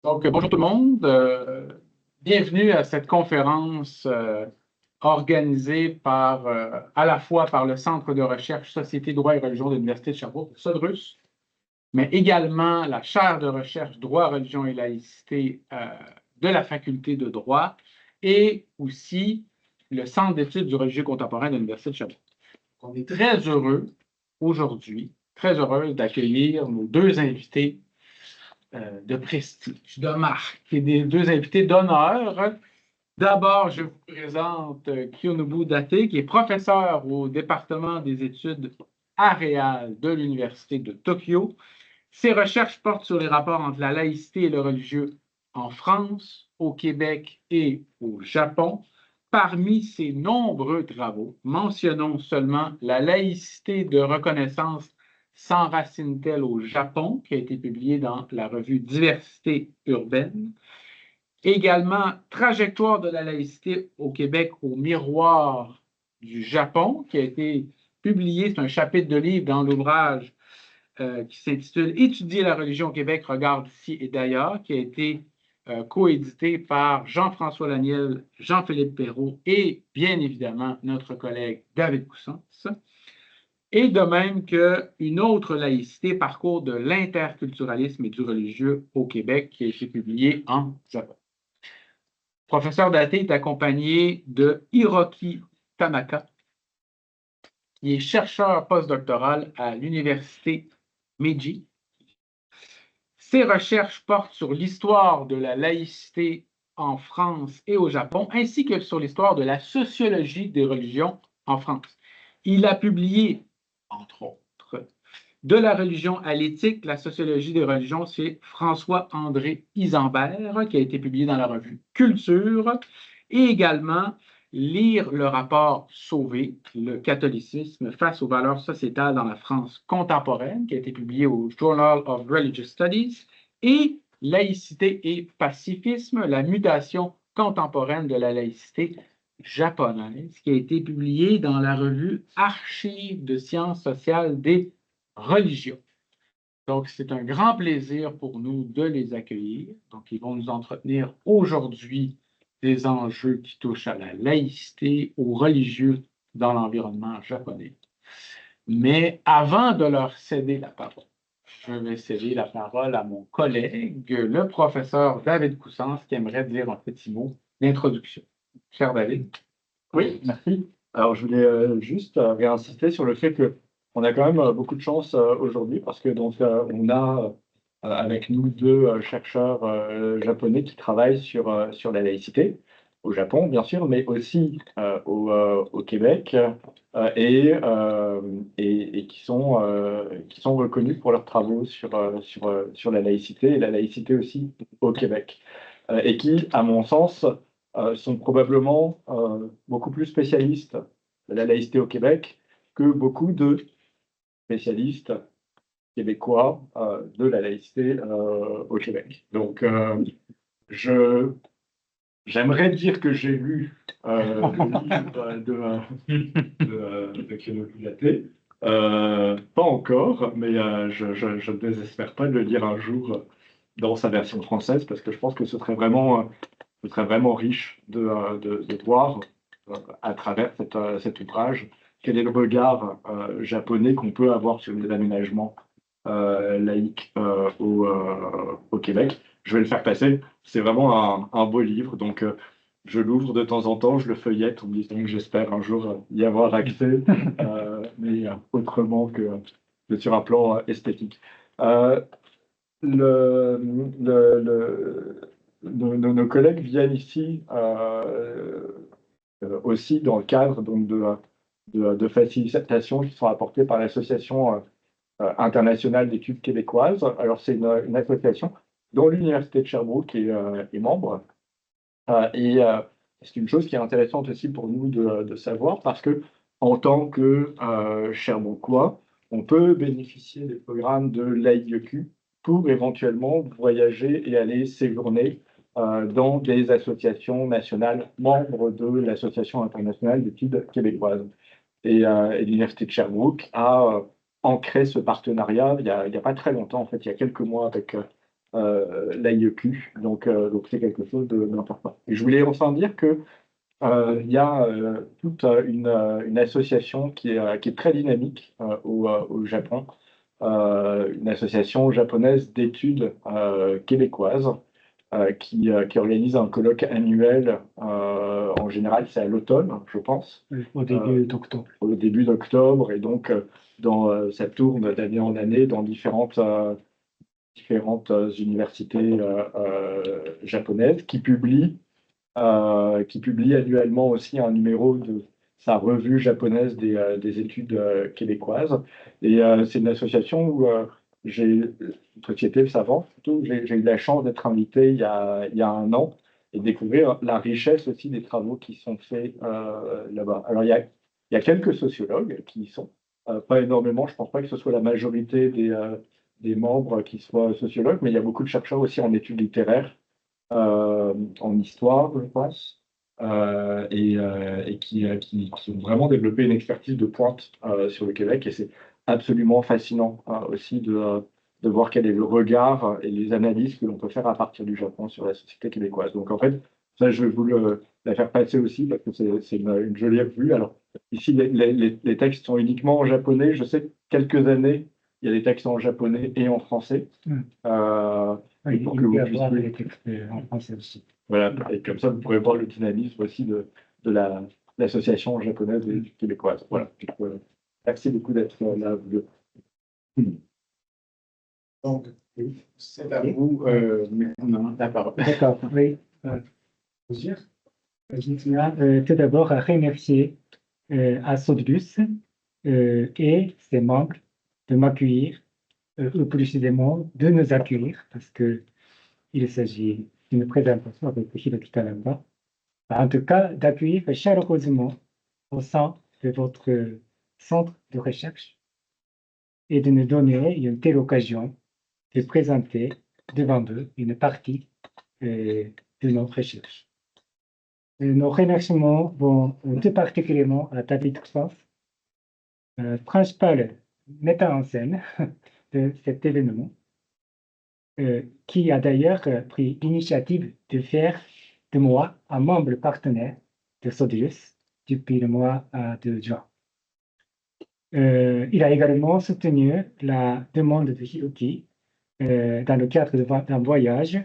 Donc, bonjour tout le monde. Bienvenue à cette conférence organisée à la fois par le Centre de recherche Société, droit et religion de l'Université de Sherbrooke, SODRUS, mais également la chaire de recherche droit, religion et laïcité de la faculté de droit et aussi le Centre d'études du religieux contemporain de l'Université de Sherbrooke. On est très heureux aujourd'hui, très heureux d'accueillir nos deux invités de prestige, de marque, et des deux invités d'honneur. D'abord, je vous présente Kiyonobu Date, qui est professeur au département des études aréales de l'Université de Tokyo. Ses recherches portent sur les rapports entre la laïcité et le religieux en France, au Québec et au Japon. Parmi ses nombreux travaux, mentionnons seulement la laïcité de reconnaissance s'enracine-t-elle au Japon, qui a été publié dans la revue Diversité urbaine. Également, Trajectoire de la laïcité au Québec au miroir du Japon, qui a été publié, c'est un chapitre de livre dans l'ouvrage qui s'intitule Étudier la religion au Québec, regard d'ici et d'ailleurs, qui a été coédité par Jean-François Laniel, Jean-Philippe Perrault et bien évidemment notre collègue David Coussens. Et de même qu'une autre laïcité, parcours de l'interculturalisme et du religieux au Québec, qui a été publié en Japon. Professeur Date est accompagné de Hiroki Tanaka, qui est chercheur postdoctoral à l'Université Meiji. Ses recherches portent sur l'histoire de la laïcité en France et au Japon, ainsi que sur l'histoire de la sociologie des religions en France. Il a publié, entre autres, De la religion à l'éthique, la sociologie des religions, c'est François-André Isambert, qui a été publié dans la revue Culture, et également Lire le rapport Sauvé, le catholicisme face aux valeurs sociétales dans la France contemporaine, qui a été publié au Journal of Religious Studies, et Laïcité et pacifisme, la mutation contemporaine de la laïcité japonaise, qui a été publié dans la revue Archives de sciences sociales des religions. Donc, c'est un grand plaisir pour nous de les accueillir. Donc, ils vont nous entretenir aujourd'hui des enjeux qui touchent à la laïcité, aux religieux dans l'environnement japonais. Mais avant de leur céder la parole, je vais céder la parole à mon collègue, le professeur David Coussens, qui aimerait dire un petit mot d'introduction. Cher David. Oui, merci. Alors, je voulais juste réinsister sur le fait qu'on a quand même beaucoup de chance aujourd'hui parce que on a avec nous deux chercheurs japonais qui travaillent sur la laïcité au Japon, bien sûr, mais aussi au Québec et qui sont reconnus pour leurs travaux sur la laïcité et la laïcité aussi au Québec et qui, à mon sens, sont probablement beaucoup plus spécialistes de la laïcité au Québec que beaucoup de spécialistes québécois de la laïcité au Québec. Donc, j'aimerais dire que j'ai lu le livre de Kiyonobu Date. Pas encore, mais je ne désespère pas de le lire un jour dans sa version française parce que je pense que ce serait vraiment riche de voir à travers cet ouvrage quel est le regard japonais qu'on peut avoir sur les aménagements laïques au Québec. Je vais le faire passer. C'est vraiment un beau livre, donc je l'ouvre de temps en temps, je le feuillette en me disant que j'espère un jour y avoir accès, mais autrement que sur un plan esthétique. Nos collègues viennent ici aussi dans le cadre donc, de facilitations qui sont apportées par l'Association internationale d'études québécoises. Alors, c'est une association dont l'Université de Sherbrooke est membre. C'est une chose qui est intéressante aussi pour nous de savoir parce que en tant que Sherbrookois, on peut bénéficier des programmes de l'AIEQ pour éventuellement voyager et aller séjourner dans des associations nationales membres de l'Association internationale d'études québécoises. Et l'Université de Sherbrooke a ancré ce partenariat il y a pas très longtemps, en fait, il y a quelques mois l'AIEQ. Donc c'est quelque chose d'important. Et je voulais enfin dire que il y a toute une association qui est très dynamique au Japon, une association japonaise d'études québécoises qui organise un colloque annuel. En général, c'est à l'automne, je pense. Oui, au début d'octobre. Au début d'octobre. Et donc, ça tourne d'année en année dans différentes universités japonaises qui publie annuellement aussi un numéro de sa revue japonaise des études québécoises. Et c'est une association où une société savante, plutôt, j'ai eu la chance d'être invité il y a un an et découvrir la richesse aussi des travaux qui sont faits là-bas. Alors, il y a quelques sociologues qui y sont, pas énormément, je ne pense pas que ce soit la majorité des membres qui soient sociologues, mais il y a beaucoup de chercheurs aussi en études littéraires, en histoire, je pense, et qui ont vraiment développé une expertise de pointe sur le Québec. Et c'est absolument fascinant aussi de voir quel est le regard et les analyses que l'on peut faire à partir du Japon sur la société québécoise. Donc en fait, ça, je vais vous la faire passer aussi parce que c'est une jolie revue. Alors ici, les textes sont uniquement en japonais. Je sais que quelques années, il y a des textes en japonais et en français. Oui, Pour il que vous peut y avoir puissiez. les textes en français aussi. Voilà, et comme ça, vous pourrez voir le dynamisme aussi de l'association japonaise et québécoise. Voilà. Donc, merci beaucoup d'être là. Donc, c'est à vous maintenant la parole. D'accord, oui. Bonjour. Je tiens tout d'abord à remercier à Sodrus et ses membres de m'accueillir, ou plus précisément de nous accueillir, parce qu'il s'agit d'une présentation avec Hiroki Tanaka. En tout cas, d'accueillir chaleureusement au sein de votre centre de recherche et de nous donner une telle occasion de présenter devant eux une partie de notre recherche. Nos remerciements vont tout particulièrement à David Cross, principal metteur en scène de cet événement, qui a d'ailleurs pris l'initiative de faire de moi un membre partenaire de Sodius depuis le mois de juin. Il a également soutenu la demande de Hiroki dans le cadre d'un voyage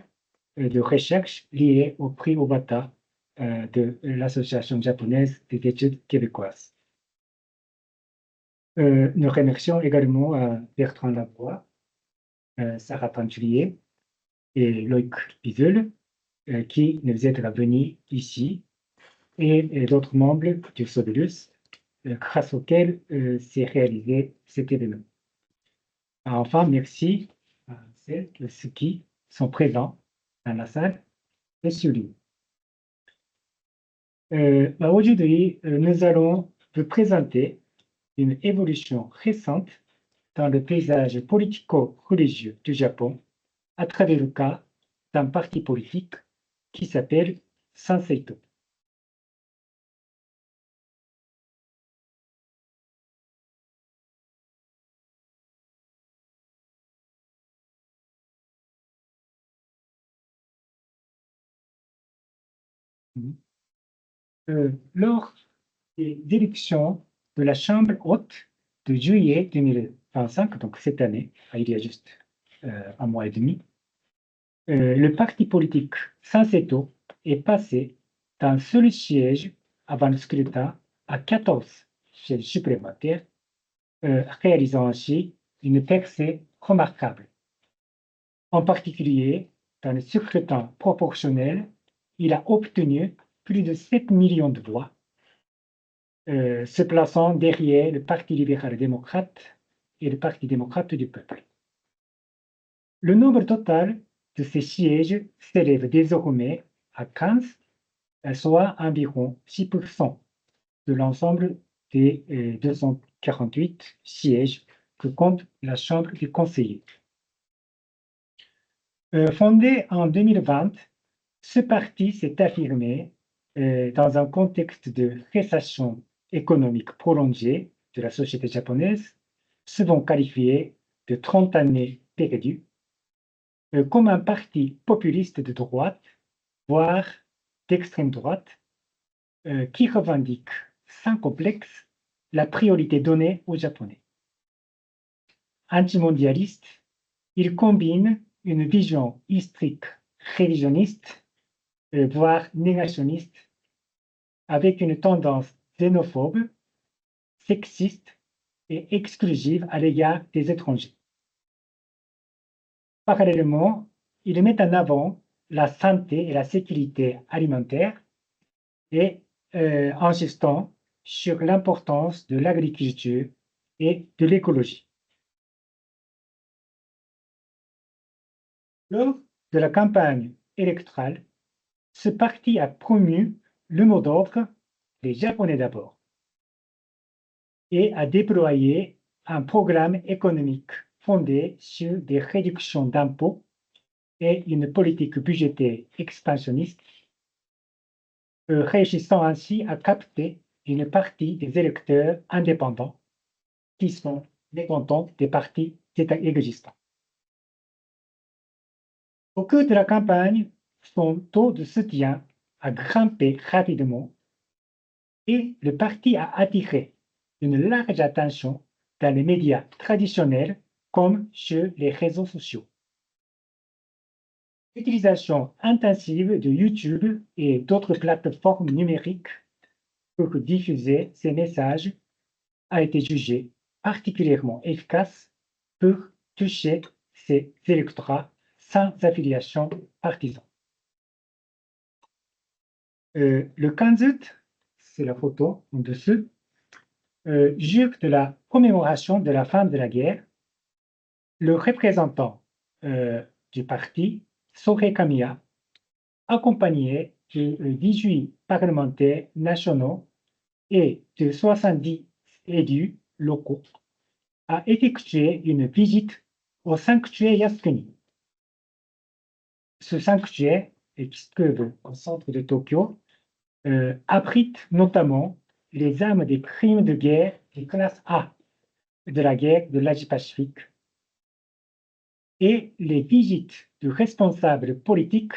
de recherche lié au prix Obata de l'Association japonaise des études québécoises. Nous remercions également Bertrand Lavoie, Sarah Panturier et Loïc Bizel qui nous aident à venir ici et d'autres membres du SODELUS grâce auxquels s'est réalisé cet événement. Enfin, merci à celles et ceux qui sont présents dans la salle et sur lui. Aujourd'hui, nous allons vous présenter une évolution récente dans le paysage politico-religieux du Japon à travers le cas d'un parti politique qui s'appelle Sanseito. Lors des élections de la Chambre haute de juillet 2025, donc cette année, il y a juste un mois et demi, le parti politique Sanseto est passé d'un seul siège avant le scrutin à 14 sièges supplémentaires, réalisant ainsi une percée remarquable. En particulier, dans le scrutin proportionnel, il a obtenu plus de 7 millions de voix, se plaçant derrière le Parti libéral-démocrate et le Parti démocrate du peuple. Le nombre total de ces sièges s'élève désormais à 15, soit environ 6% de l'ensemble des 248 sièges que compte la Chambre des conseillers. Fondé en 2020, ce parti s'est affirmé dans un contexte de récession économique prolongée de la société japonaise, souvent qualifiée de 30 années perdues, comme un parti populiste de droite, voire d'extrême droite, qui revendique sans complexe la priorité donnée aux Japonais. Antimondialiste, il combine une vision historique révisionniste, voire négationniste, avec une tendance xénophobe, sexiste et exclusive à l'égard des étrangers. Parallèlement, il met en avant la santé et la sécurité alimentaire et insistant sur l'importance de l'agriculture et de l'écologie. Lors de la campagne électorale, ce parti a promu le mot d'ordre « les Japonais d'abord » et a déployé un programme économique fondé sur des réductions d'impôts et une politique budgétaire expansionniste, réussissant ainsi à capter une partie des électeurs indépendants qui sont mécontents des partis existants. Au cours de la campagne, son taux de soutien a grimpé rapidement et le parti a attiré une large attention dans les médias traditionnels comme sur les réseaux sociaux. L'utilisation intensive de YouTube et d'autres plateformes numériques pour diffuser ces messages a été jugée particulièrement efficace pour toucher ces électorats sans affiliation partisane. Le 15 août, c'est la photo en dessous, jour de la commémoration de la fin de la guerre, le représentant du parti, Sohei Kamiya, accompagné de 18 parlementaires nationaux et de 70 élus locaux, a effectué une visite au sanctuaire Yasukuni. Ce sanctuaire, qui se trouve au centre de Tokyo, abrite notamment les armes des crimes de guerre de classe A de la guerre de l'Asie-Pacifique. Et les visites de responsables politiques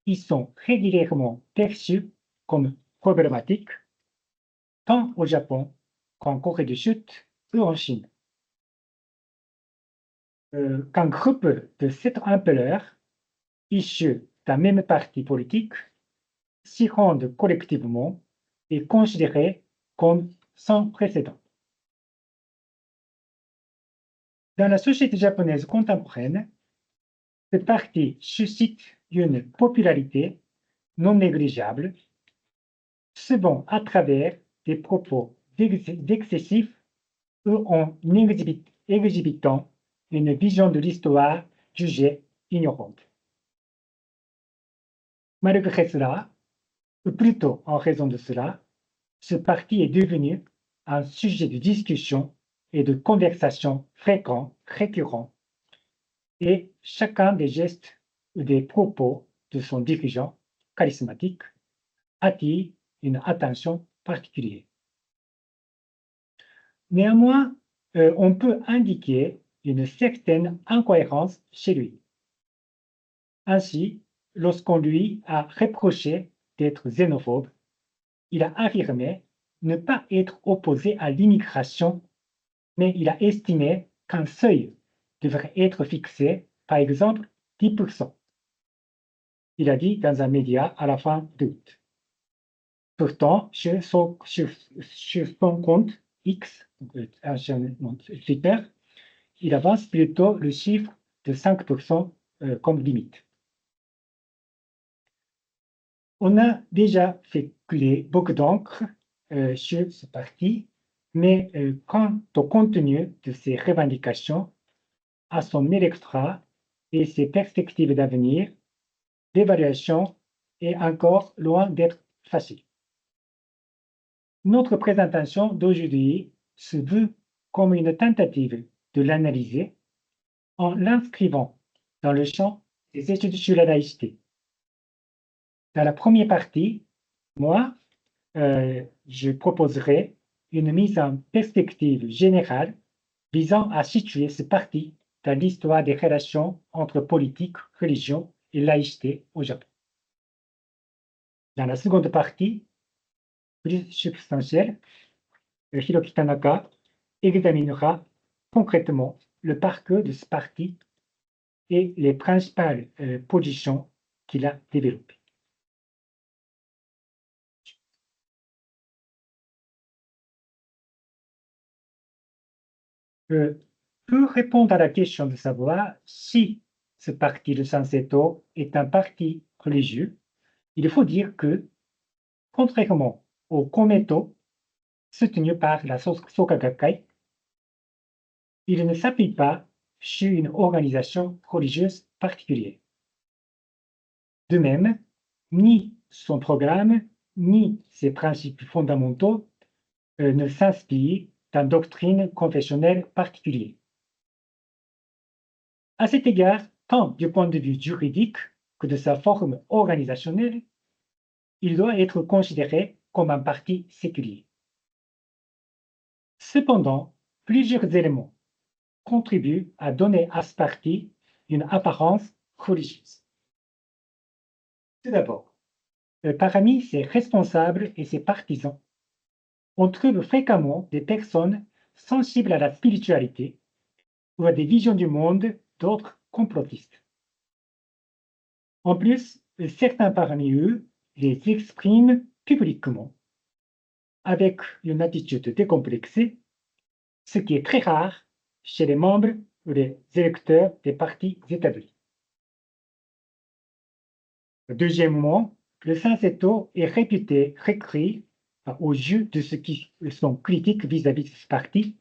y sont régulièrement perçues comme problématiques, tant au Japon qu'en Corée du Sud ou en Chine. Qu'un groupe de cette ampleur, issus d'un même parti politique, s'y rendent collectivement est considéré comme sans précédent. Dans la société japonaise contemporaine, ce parti suscite une popularité non négligeable, souvent à travers des propos excessifs ou en exhibitant une vision de l'histoire jugée ignorante. Malgré cela, ou plutôt en raison de cela, ce parti est devenu un sujet de discussion et de conversation fréquent, récurrent, et chacun des gestes ou des propos de son dirigeant charismatique attire une attention particulière. Néanmoins, on peut indiquer une certaine incohérence chez lui. Ainsi, lorsqu'on lui a reproché d'être xénophobe, il a affirmé ne pas être opposé à l'immigration, mais il a estimé qu'un seuil devrait être fixé, par exemple 10%. Il a dit dans un média à la fin d'août. Pourtant, sur son compte X, anciennement Twitter, il avance plutôt le chiffre de 5% comme limite. On a déjà fait couler beaucoup d'encre sur ce parti, mais quant au contenu de ses revendications, à son électorat et ses perspectives d'avenir, l'évaluation est encore loin d'être facile. Notre présentation d'aujourd'hui se veut comme une tentative de l'analyser en l'inscrivant dans le champ des études sur la laïcité. Dans la première partie, moi, je proposerai une mise en perspective générale visant à situer ce parti dans l'histoire des relations entre politique, religion et laïcité au Japon. Dans la seconde partie, plus substantielle, Hiroki Tanaka examinera concrètement le parcours de ce parti et les principales positions qu'il a développées. Pour répondre à la question de savoir si ce parti de Sanseto est un parti religieux, il faut dire que, contrairement au Komeito soutenu par la Soka Gakkai, il ne s'appuie pas sur une organisation religieuse particulière. De même, ni son programme, ni ses principes fondamentaux ne s'inspirent d'une doctrine confessionnelle particulière. À cet égard, tant du point de vue juridique que de sa forme organisationnelle, il doit être considéré comme un parti séculier. Cependant, plusieurs éléments contribuent à donner à ce parti une apparence religieuse. Tout d'abord, parmi ses responsables et ses partisans, on trouve fréquemment des personnes sensibles à la spiritualité ou à des visions du monde d'autres complotistes. En plus, certains parmi eux les expriment publiquement avec une attitude décomplexée, ce qui est très rare chez les membres ou les électeurs des partis établis. Deuxièmement, le Sanseto est réputé recréer aux yeux de ceux qui sont critiques vis-à-vis de ce parti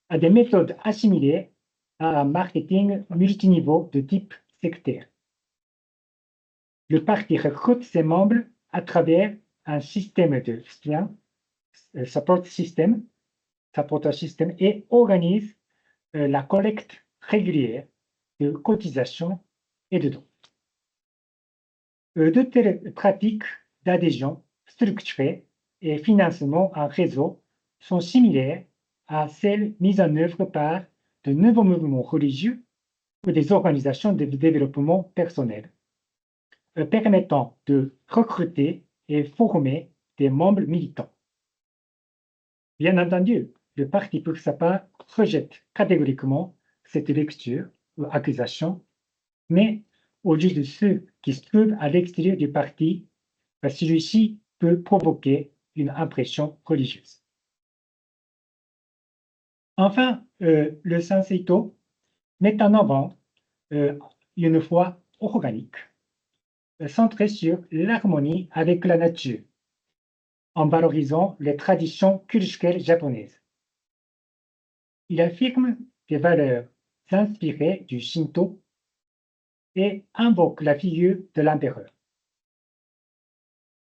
à des méthodes assimilées à un marketing multiniveau de type sectaire. Le parti recrute ses membres à travers un système de soutien, support system, et organise la collecte régulière de cotisations et de dons. De telles pratiques d'adhésion structurée et financement en réseau sont similaires à celles mises en œuvre par de nouveaux mouvements religieux ou des organisations de développement personnel, permettant de recruter et former des membres militants. Bien entendu, le parti pour sa part rejette catégoriquement cette lecture ou accusation, mais au lieu de ceux qui se trouvent à l'extérieur du parti, celui-ci peut provoquer une impression religieuse. Enfin, le Sanseito met en avant une foi organique, centrée sur l'harmonie avec la nature, en valorisant les traditions culturelles japonaises. Il affirme des valeurs inspirées du Shinto et invoque la figure de l'empereur.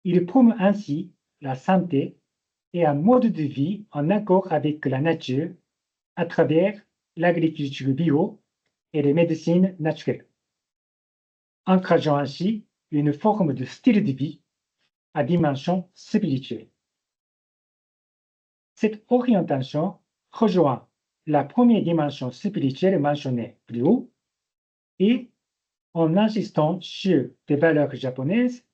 Il promeut ainsi la santé et un mode de vie en accord avec la nature à travers l'agriculture bio et les médecines naturelles, encourageant ainsi une forme de style de vie à dimension spirituelle. Cette orientation rejoint la première dimension spirituelle mentionnée plus haut et, en insistant sur des valeurs japonaises,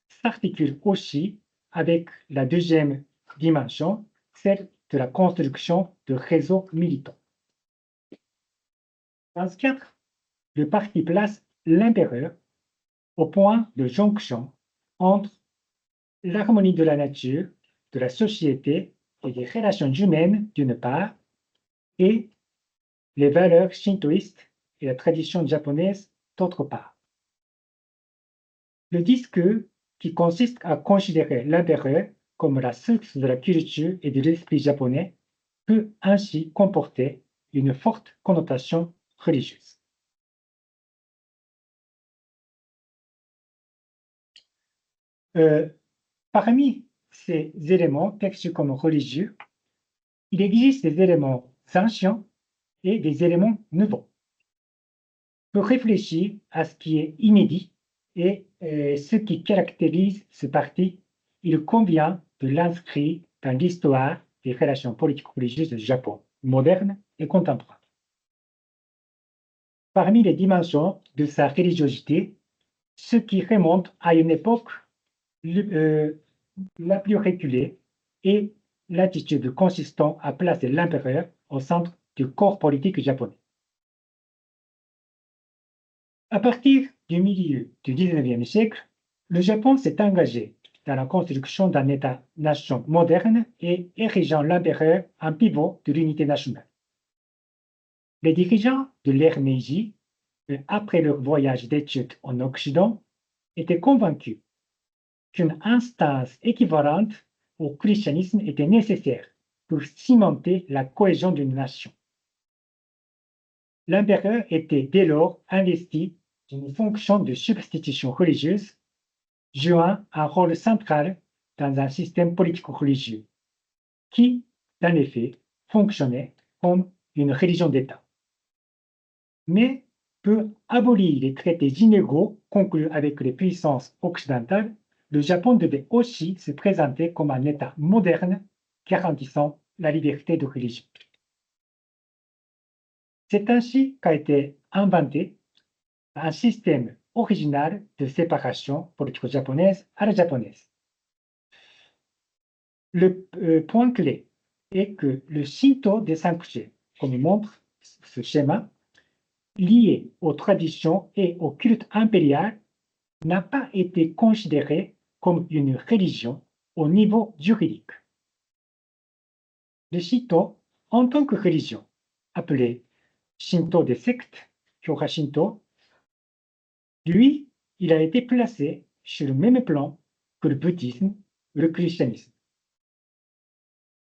s'articule aussi avec la deuxième dimension, celle de la construction de réseaux militants. Dans ce cadre, le parti place l'empereur au point de jonction entre l'harmonie de la nature, de la société et des relations humaines d'une part, et les valeurs shintoïstes et la tradition japonaise d'autre part. Le discours, qui consiste à considérer l'empereur comme la source de la culture et de l'esprit japonais, peut ainsi comporter une forte connotation religieuse. Parmi ces éléments perçus comme religieux, il existe des éléments anciens et des éléments nouveaux. Pour réfléchir à ce qui est inédit et ce qui caractérise ce parti, il convient de l'inscrire dans l'histoire des relations politiques religieuses du Japon, moderne et contemporaine. parmi les dimensions de sa religiosité, ce qui remonte à une époque la plus reculée est l'attitude consistant à placer l'empereur au centre du corps politique japonais. À partir du milieu du XIXe siècle, le Japon s'est engagé dans la construction d'un État-nation moderne et érigeant l'empereur en pivot de l'unité nationale. Les dirigeants de l'ère Meiji, après leur voyage d'études en Occident, étaient convaincus qu'une instance équivalente au christianisme était nécessaire pour cimenter la cohésion d'une nation. L'empereur était dès lors investi d'une fonction de substitution religieuse, jouant un rôle central dans un système politico-religieux qui, dans les faits, fonctionnait comme une religion d'État. Mais pour abolir les traités inégaux conclus avec les puissances occidentales, le Japon devait aussi se présenter comme un État moderne garantissant la liberté de religion. C'est ainsi qu'a été inventé un système original de séparation politico-japonaise à la japonaise. Le point clé est que le Shinto des sanctuaires, comme montre ce schéma, lié aux traditions et au culte impérial, n'a pas été considéré comme une religion au niveau juridique. Le Shinto, en tant que religion, appelé Shinto des sectes, Kyoka Shinto, lui, il a été placé sur le même plan que le bouddhisme ou le christianisme,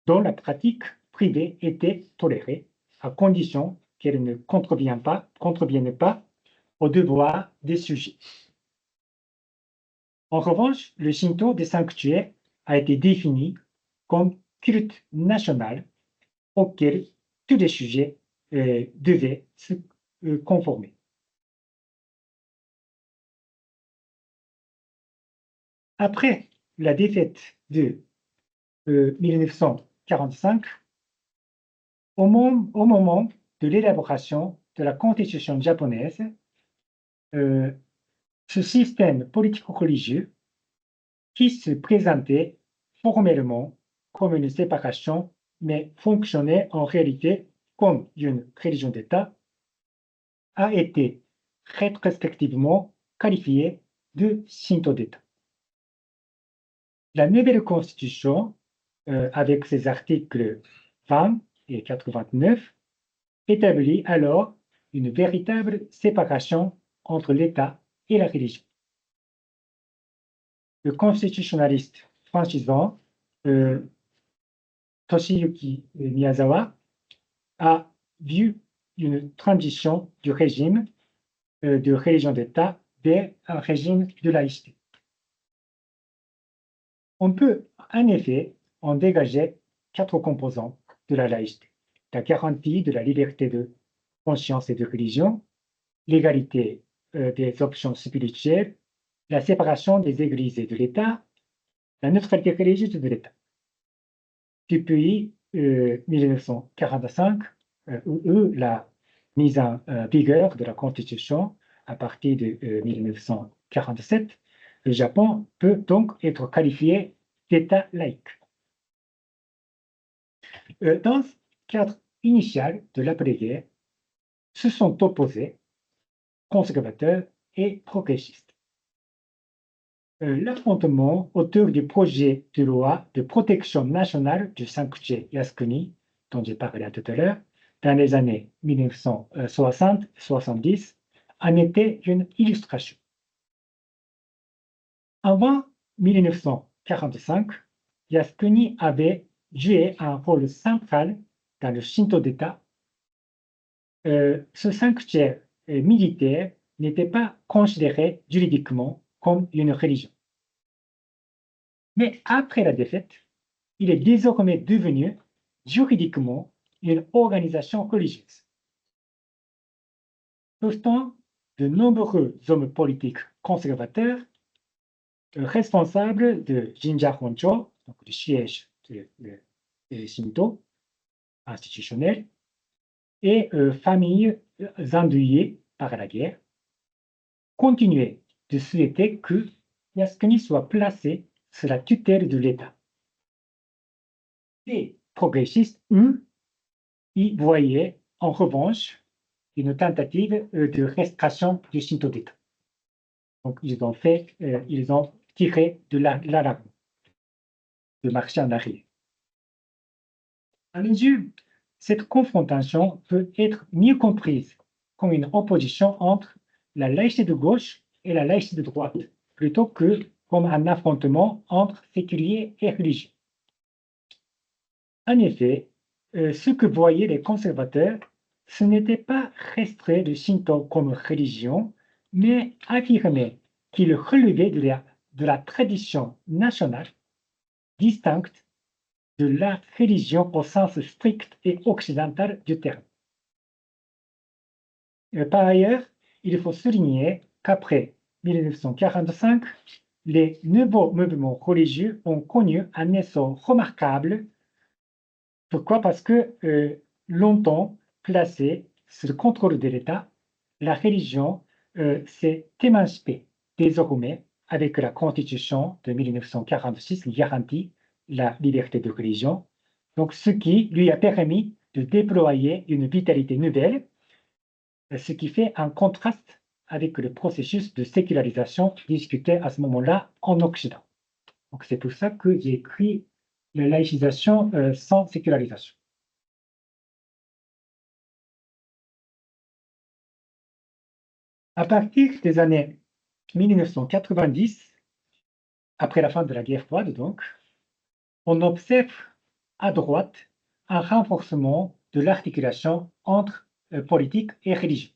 dont la pratique privée était tolérée à condition qu'elle ne contrevienne pas aux devoirs des sujets. En revanche, le Shinto des sanctuaires a été défini comme culte national auquel tous les sujets devaient se conformer. Après la défaite de 1945, au moment de l'élaboration de la constitution japonaise, ce système politico-religieux qui se présentait formellement comme une séparation, mais fonctionnait en réalité comme une religion d'État, a été rétrospectivement qualifié de Shinto d'État. La nouvelle constitution, avec ses articles 20 et 89, établit alors une véritable séparation entre l'État et la religion. Le constitutionnaliste franchisant Toshiyuki Miyazawa a vu une transition du régime de religion d'État vers un régime de laïcité. On peut en effet en dégager 4 composants de la laïcité: la garantie de la liberté de conscience et de religion, l'égalité des options spirituelles, la séparation des églises et de l'État, la neutralité religieuse de l'État. Depuis 1945, la mise en vigueur de la Constitution à partir de 1947, le Japon peut donc être qualifié d'État laïque. Dans ce cadre initial de l'après-guerre, se sont opposés conservateurs et progressistes. L'affrontement autour du projet de loi de protection nationale du sanctuaire Yasukuni, dont j'ai parlé tout à l'heure, dans les années 1960-70, en était une illustration. Avant 1945, Yasukuni avait joué un rôle central dans le Shinto d'État. Ce sanctuaire militaire n'était pas considéré juridiquement comme une religion. Mais après la défaite, il est désormais devenu juridiquement une organisation religieuse. Pourtant, de nombreux hommes politiques conservateurs, responsables de Jinja Honcho, donc le siège de Shinto institutionnel, et familles endeuillées par la guerre, continuait de souhaiter que Yasukuni soit placé sous la tutelle de l'État. Les progressistes, eux, y voyaient en revanche une tentative de restauration du Shinto d'État. Donc, ils ont tiré de l'alarme, de marcher en arrière. À mes yeux, cette confrontation peut être mieux comprise comme une opposition entre la laïcité de gauche et la laïcité de droite, plutôt que comme un affrontement entre séculiers et religieux. En effet, ce que voyaient les conservateurs, ce n'était pas restreint le Shinto comme religion, mais affirmer qu'il relevait de la tradition nationale distincte de la religion au sens strict et occidental du terme. Par ailleurs, il faut souligner qu'après 1945, les nouveaux mouvements religieux ont connu un essor remarquable. Pourquoi? Parce que longtemps placée sous le contrôle de l'État, la religion s'est émancipée désormais avec la Constitution de 1946 qui garantit la liberté de religion, donc ce qui lui a permis de déployer une vitalité nouvelle, ce qui fait un contraste avec le processus de sécularisation discuté à ce moment-là en Occident. Donc c'est pour ça que j'ai écrit la laïcisation sans sécularisation. À partir des années 1990, après la fin de la guerre froide donc, on observe à droite un renforcement de l'articulation entre politique et religion.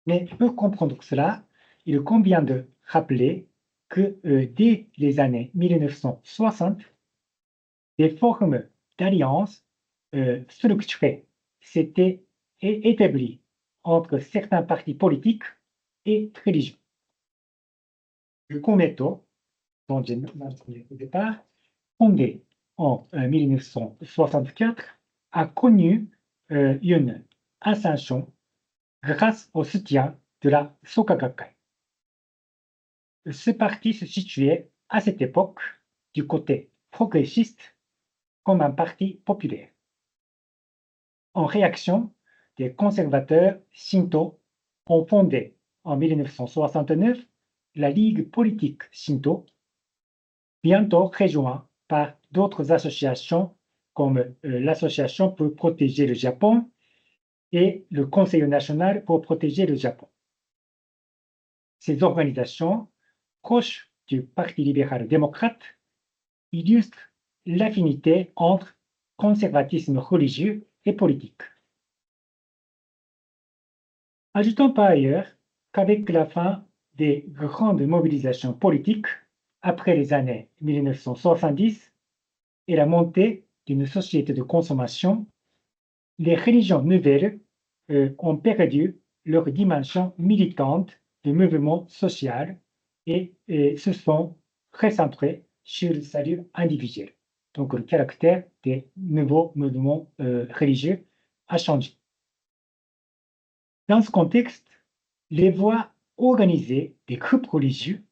Mais pour comprendre cela, il convient de rappeler que dès les années 1960, des formes d'alliances structurées s'étaient établies entre certains partis politiques et religieux. Le Komeito, dont j'ai mentionné au départ, fondé en 1964, a connu une ascension grâce au soutien de la Soka Gakkai. Ce parti se situait à cette époque du côté progressiste comme un parti populaire. En réaction, des conservateurs shinto ont fondé en 1969 la Ligue politique shinto, bientôt rejoint par d'autres associations comme l'Association pour protéger le Japon et le Conseil national pour protéger le Japon. Ces organisations, proches du Parti libéral-démocrate, illustrent l'affinité entre conservatisme religieux et politique. Ajoutons par ailleurs qu'avec la fin des grandes mobilisations politiques après les années 1970 et la montée d'une société de consommation, les religions nouvelles ont perdu leur dimension militante de mouvement social et se sont recentrées sur le salut individuel. Donc le caractère des nouveaux mouvements religieux a changé. Dans ce contexte, les voix organisées des groupes religieux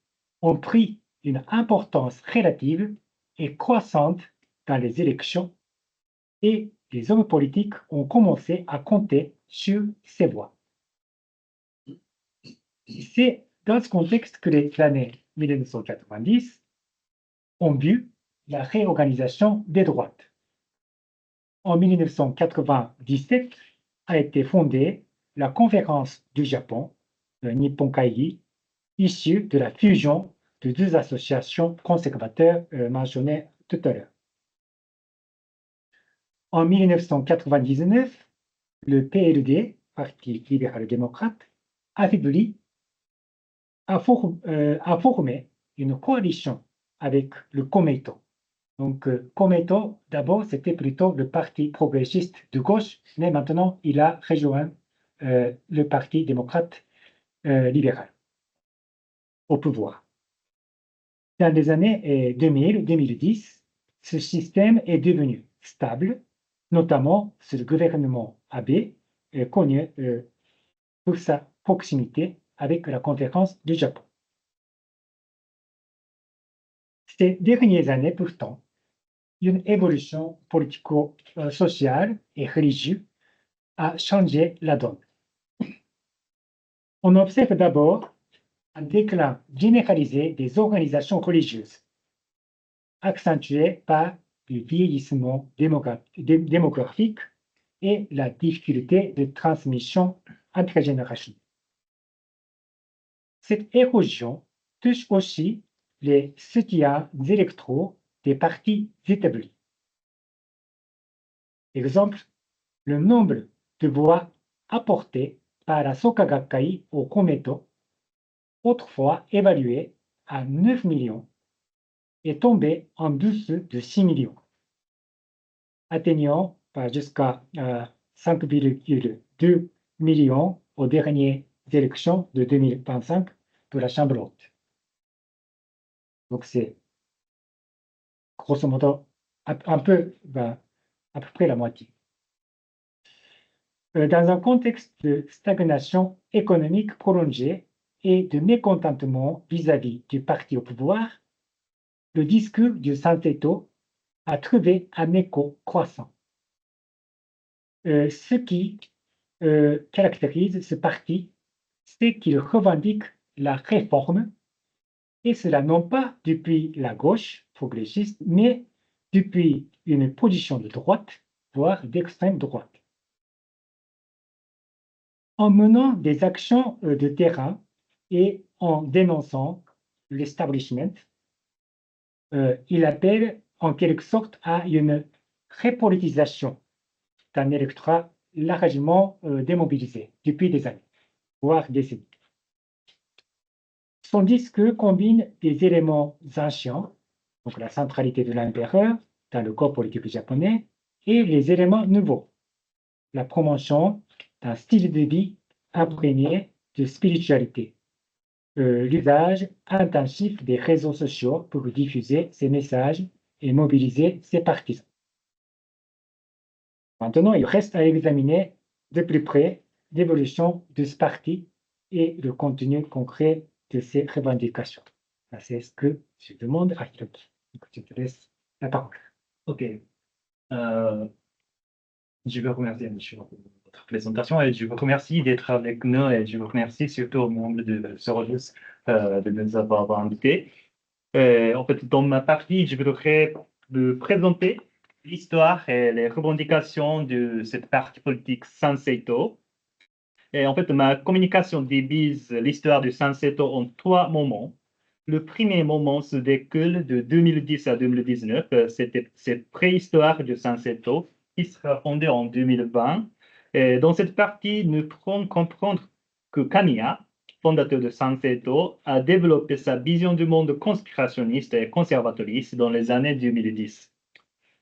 ont pris une importance relative et croissante dans les élections et les hommes politiques ont commencé à compter sur ces voix. C'est dans ce contexte que les années 1990 ont vu la réorganisation des droites. En 1997 a été fondée la Conférence du Japon, le Nippon Kaigi, issue de la fusion de deux associations conservateurs mentionnées tout à l'heure. En 1999, le PLD, Parti libéral-démocrate, a formé une coalition avec le Komeito. Donc, Komeito, d'abord, c'était plutôt le parti progressiste de gauche, mais maintenant, il a rejoint le Parti démocrate libéral au pouvoir. Dans les années 2000-2010, ce système est devenu stable, notamment sous le gouvernement Abe, connu pour sa proximité avec la conférence du Japon. Ces dernières années, pourtant, une évolution politico-sociale et religieuse a changé la donne. On observe d'abord un déclin généralisé des organisations religieuses, accentué par le vieillissement démographique et la difficulté de transmission intergénérationnelle. Cette érosion touche aussi les soutiens électoraux des partis établis. Exemple, le nombre de voix apportées par la Soka Gakkai au Komeito, autrefois évalué à 9 millions, est tombé en dessous de 6 millions, atteignant jusqu'à 5,2 millions aux dernières élections de 2025 de la Chambre haute. Donc c'est grosso modo à peu près la moitié. Dans un contexte de stagnation économique prolongée et de mécontentement vis-à-vis du parti au pouvoir, le discours du Sanseto a trouvé un écho croissant. Ce qui caractérise ce parti, c'est qu'il revendique la réforme, et cela non pas depuis la gauche progressiste, mais depuis une position de droite, voire d'extrême droite. En menant des actions de terrain et en dénonçant l'establishment, il appelle en quelque sorte à une repolitisation d'un électorat largement démobilisé depuis des années, voire décennies. Son discours combine des éléments anciens, donc la centralité de l'empereur dans le corps politique japonais, et les éléments nouveaux, la promotion d'un style de vie imprégné de spiritualité, l'usage intensif des réseaux sociaux pour diffuser ses messages et mobiliser ses partisans. Maintenant, il reste à examiner de plus près l'évolution de ce parti et le contenu concret de ses revendications. C'est ce que je demande à Hiroki. Je te laisse la parole. Ok. Je vous remercie, monsieur, pour votre présentation et je vous remercie d'être avec nous et je vous remercie surtout aux membres de Sorolus de nous avoir invités. En fait, dans ma partie, je voudrais vous présenter l'histoire et les revendications de cette partie politique Sanseito. Et en fait, ma communication divise l'histoire du Sanseito en 3 moments. Le premier moment se découle de 2010 à 2019. C'est préhistoire du Sanseito qui sera fondé en 2020. Et dans cette partie, nous pourrons comprendre que Kamiya, fondateur de Sanseito, a développé sa vision du monde conspirationniste et conservatrice dans les années 2010.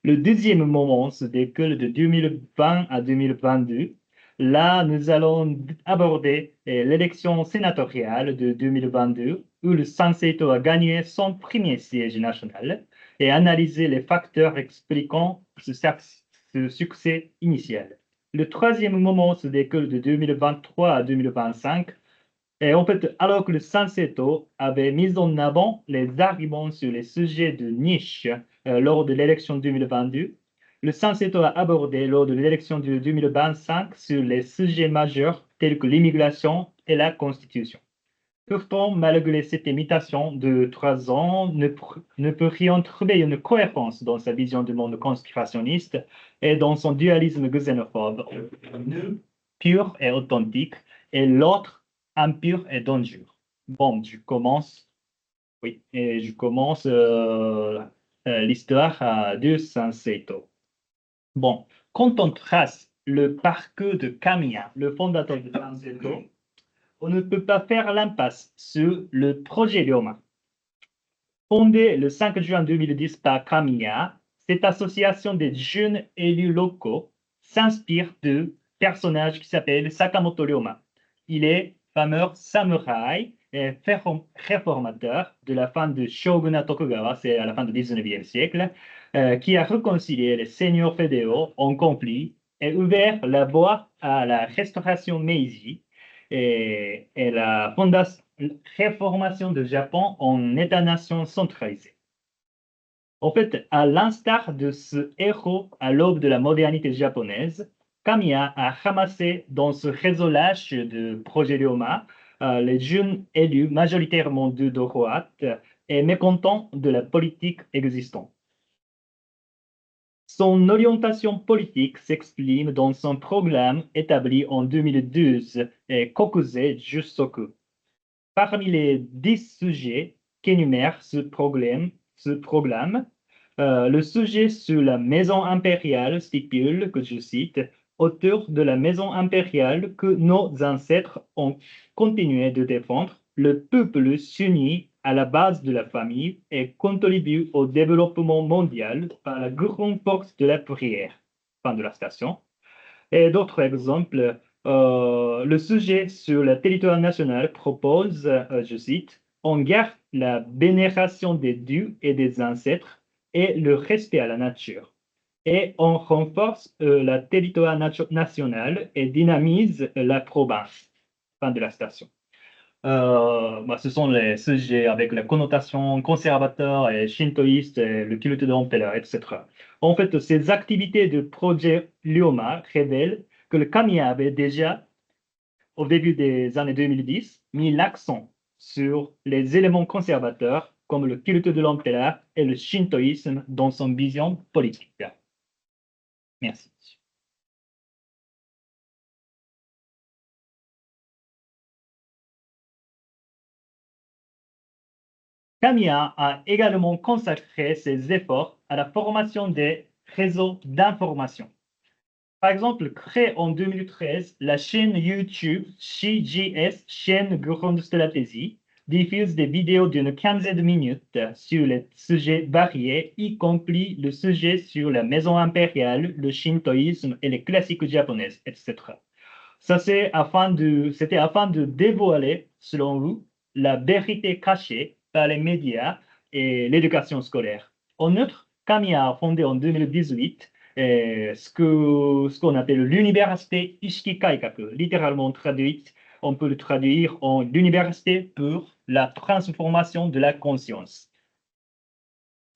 Le deuxième moment se découle de 2020 à 2022. Là, nous allons aborder l'élection sénatoriale de 2022 où le Sanseito a gagné son premier siège national et analyser les facteurs expliquant ce succès initial. Le troisième moment se découle de 2023 à 2025. Et en fait, alors que le Sanseito avait mis en avant les arguments sur les sujets de niche lors de l'élection 2022, le Sanseito a abordé lors de l'élection de 2025 sur les sujets majeurs tels que l'immigration et la Constitution. Pourtant, malgré cette imitation de 3 ans, ne peut rien trouver une cohérence dans sa vision du monde conspirationniste et dans son dualisme xénophobe, nu, pur et authentique, et l'autre impur et dangereux. Bon, je commence l'histoire de Sanseito. Bon, quand on trace le parcours de Kamiya, le fondateur de Sanseito, on ne peut pas faire l'impasse sur le projet Ryoma. Fondé le 5 juin 2010 par Kamiya, cette association des jeunes élus locaux s'inspire de personnages qui s'appellent Sakamoto Ryoma. Il est fameux samouraï et réformateur de la fin du shogunat Tokugawa, c'est à la fin du 19e siècle, qui a réconcilié les seigneurs fédéraux en conflit et ouvert la voie à la restauration Meiji et la réformation du Japon en État-nation centralisé. En fait, à l'instar de ce héros à l'aube de la modernité japonaise, Kamiya a ramassé dans ce réseau lâche de projet Ryoma les jeunes élus majoritairement de droite et mécontents de la politique existante. Son orientation politique s'exprime dans son programme établi en 2012 et Kokusei Jussoku. Parmi les 10 sujets qu'énumère ce programme, le sujet sur la maison impériale stipule, que je cite, « Autour de la maison impériale que nos ancêtres ont continué de défendre, le peuple s'unit à la base de la famille et contribue au développement mondial par la grande force de la prière. » Fin de la citation. Et d'autres exemples, le sujet sur le territoire national propose, je cite, « On garde la vénération des dieux et des ancêtres et le respect à la nature. Et on renforce le territoire national et dynamise la province. » Fin de la citation. Ce sont les sujets avec la connotation conservateur et shintoïste, et le culte de l'empereur, etc. En fait, ces activités de projet Ryoma révèlent que le Kamiya avait déjà, au début des années 2010, mis l'accent sur les éléments conservateurs comme le culte de l'empereur et le shintoïsme dans son vision politique. Merci. Kamiya a également consacré ses efforts à la formation des réseaux d'information. Par exemple, créée en 2013, la chaîne YouTube CGS, chaîne Grande Stratégie, diffuse des vidéos d'une quinzaine de minutes sur les sujets variés, y compris le sujet sur la maison impériale, le shintoïsme et les classiques japonaises, etc. C'était afin de dévoiler, selon vous, la vérité cachée par les médias et l'éducation scolaire. En outre, Kamiya a fondé en 2018 ce qu'on appelle l'université Ishiki Kaikaku, littéralement traduite, on peut le traduire en l'université pour la transformation de la conscience.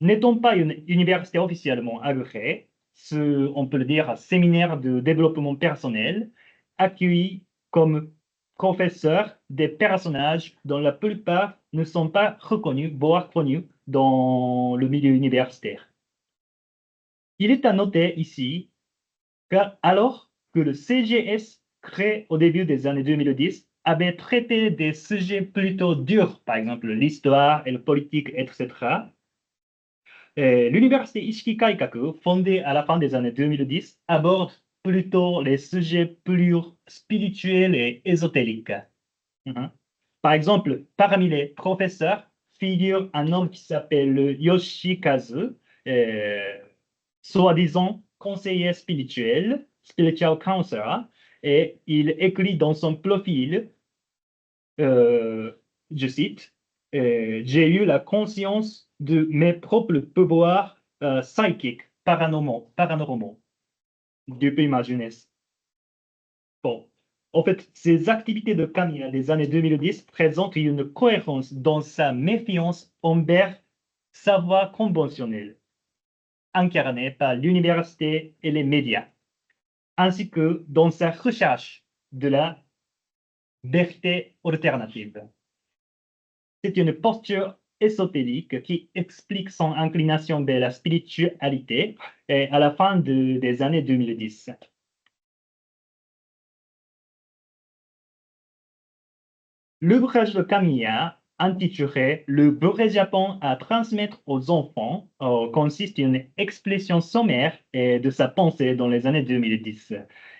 N'étant pas une université officiellement agréée, on peut le dire un séminaire de développement personnel, accueilli comme professeurs des personnages dont la plupart ne sont pas reconnus, voire connus dans le milieu universitaire. Il est à noter ici alors que le CGS, créé au début des années 2010, avait traité des sujets plutôt durs, par exemple l'histoire et la politique, etc., l'université Ishiki Kaikaku, fondée à la fin des années 2010, aborde plutôt les sujets plus spirituels et ésotériques. Par exemple, parmi les professeurs figure un homme qui s'appelle Yoshikazu, soi-disant conseiller spirituel, spiritual counselor, et il écrit dans son profil, je cite, « J'ai eu la conscience de mes propres pouvoirs psychiques, paranormaux, depuis ma jeunesse. » Bon, en fait, ces activités de Kamiya des années 2010 présentent une cohérence dans sa méfiance envers savoir conventionnel, incarné par l'université et les médias, ainsi que dans sa recherche de la vérité alternative. C'est une posture ésotérique qui explique son inclination vers la spiritualité à la fin des années 2010. L'ouvrage de Kamiya, intitulé « Le vrai Japon à transmettre aux enfants » consiste en une expression sommaire de sa pensée dans les années 2010.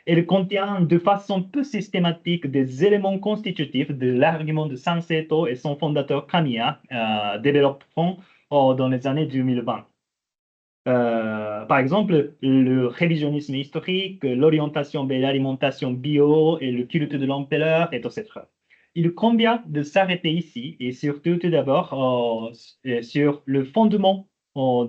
Elle contient de façon peu systématique des éléments constitutifs de l'argument de Sanseto et son fondateur Kamiya développeront dans les années 2020. Par exemple, le révisionnisme historique, l'orientation vers l'alimentation bio et le culte de l'empereur, etc. Il convient de s'arrêter ici et surtout tout d'abord sur le fondement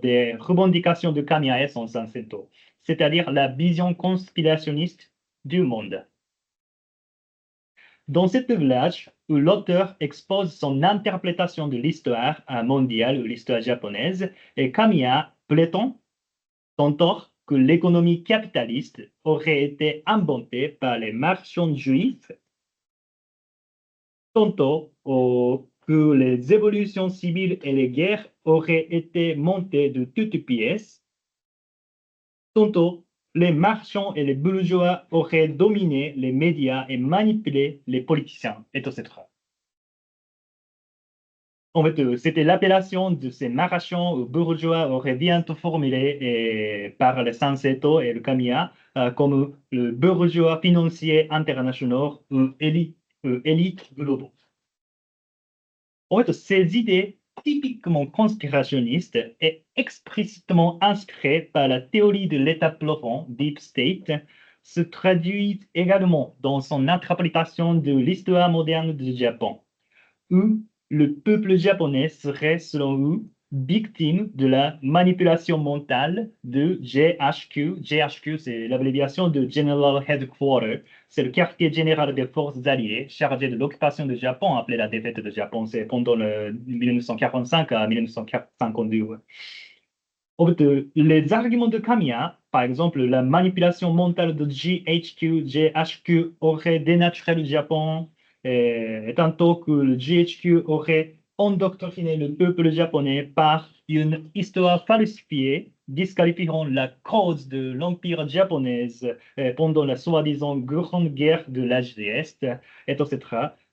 des revendications de Kamiya et son Sanseto, c'est-à-dire la vision conspirationniste du monde. Dans cet ouvrage, où l'auteur expose son interprétation de l'histoire mondiale ou l'histoire japonaise, et Kamiya prétend, sans tort, que l'économie capitaliste aurait été inventée par les marchands juifs, tantôt que les évolutions civiles et les guerres auraient été montées de toutes pièces, tantôt les marchands et les bourgeois auraient dominé les médias et manipulé les politiciens, etc. En fait, c'était l'appellation de ces marchands ou bourgeois aurait bientôt formulée par le Sanseto et le Kamiya comme le bourgeois financier international ou élite globaux. En fait, ces idées typiquement conspirationnistes et explicitement inscrites par la théorie de l'état profond, Deep State, se traduisent également dans son interprétation de l'histoire moderne du Japon, où le peuple japonais serait, selon eux, victime de la manipulation mentale de GHQ. GHQ, c'est l'abréviation de General Headquarters. C'est le quartier général des forces alliées chargé de l'occupation du Japon, appelé la défaite du Japon. C'est pendant le 1945 à 1952. Ouais. En fait, les arguments de Kamiya, par exemple, la manipulation mentale de GHQ aurait dénaturé le Japon, tantôt que le GHQ aurait endoctriné le peuple japonais par une histoire falsifiée, disqualifiant la cause de l'Empire japonais pendant la soi-disant Grande Guerre de l'Âge de l'Est, etc.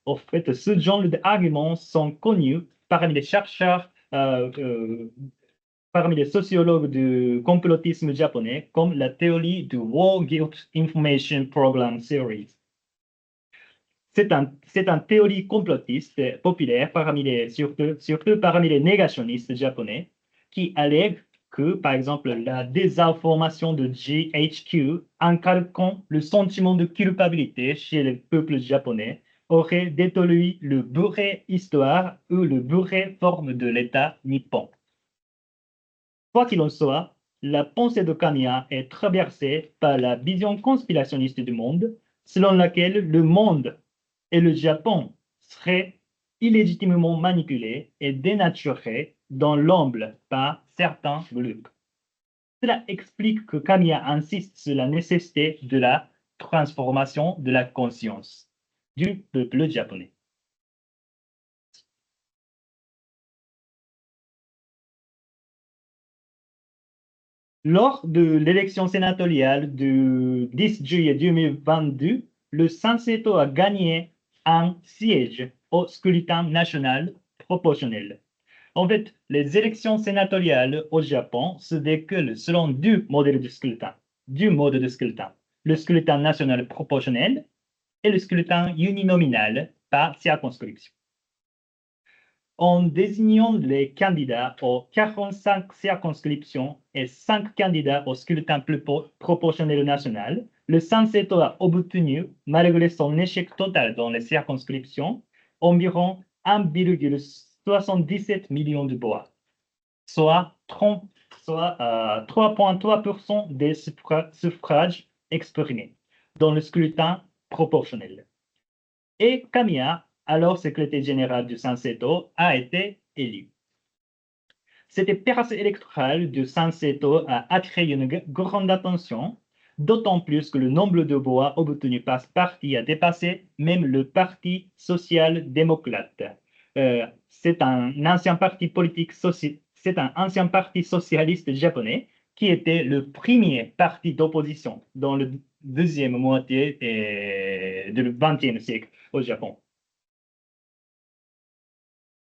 En fait, ce genre d'arguments sont connus parmi les chercheurs parmi les sociologues du complotisme japonais comme la théorie du War Guilt Information Program Series. C'est une théorie complotiste populaire surtout parmi les négationnistes japonais qui allèguent que, par exemple, la désinformation de GHQ, inculquant le sentiment de culpabilité chez le peuple japonais, aurait détruit le vraie histoire ou le vraie forme de l'État nippon. Quoi qu'il en soit, la pensée de Kamiya est traversée par la vision conspirationniste du monde, selon laquelle le monde et le Japon seraient illégitimement manipulés et dénaturés dans l'ombre par certains groupes. Cela explique que Kamiya insiste sur la nécessité de la transformation de la conscience du peuple japonais. Lors de l'élection sénatoriale du 10 juillet 2022, le Sanseto a gagné un siège au scrutin national proportionnel. En fait, les élections sénatoriales au Japon se découlent selon deux modèles de scrutin. Le scrutin national proportionnel et le scrutin uninominal par circonscription. En désignant les candidats aux 45 circonscriptions et 5 candidats au scrutin proportionnel national, le Sanseto a obtenu, malgré son échec total dans les circonscriptions, environ 1,77 million de voix, soit 3,3% des suffrages exprimés dans le scrutin proportionnel. Et Kamiya, alors secrétaire général du Sanseto, a été élu. Cette percée électorale du Sanseto a attiré une grande attention, d'autant plus que le nombre de voix obtenues par ce parti a dépassé même le Parti social-démocrate. C'est un ancien parti socialiste japonais qui était le premier parti d'opposition dans la deuxième moitié du XXe siècle au Japon.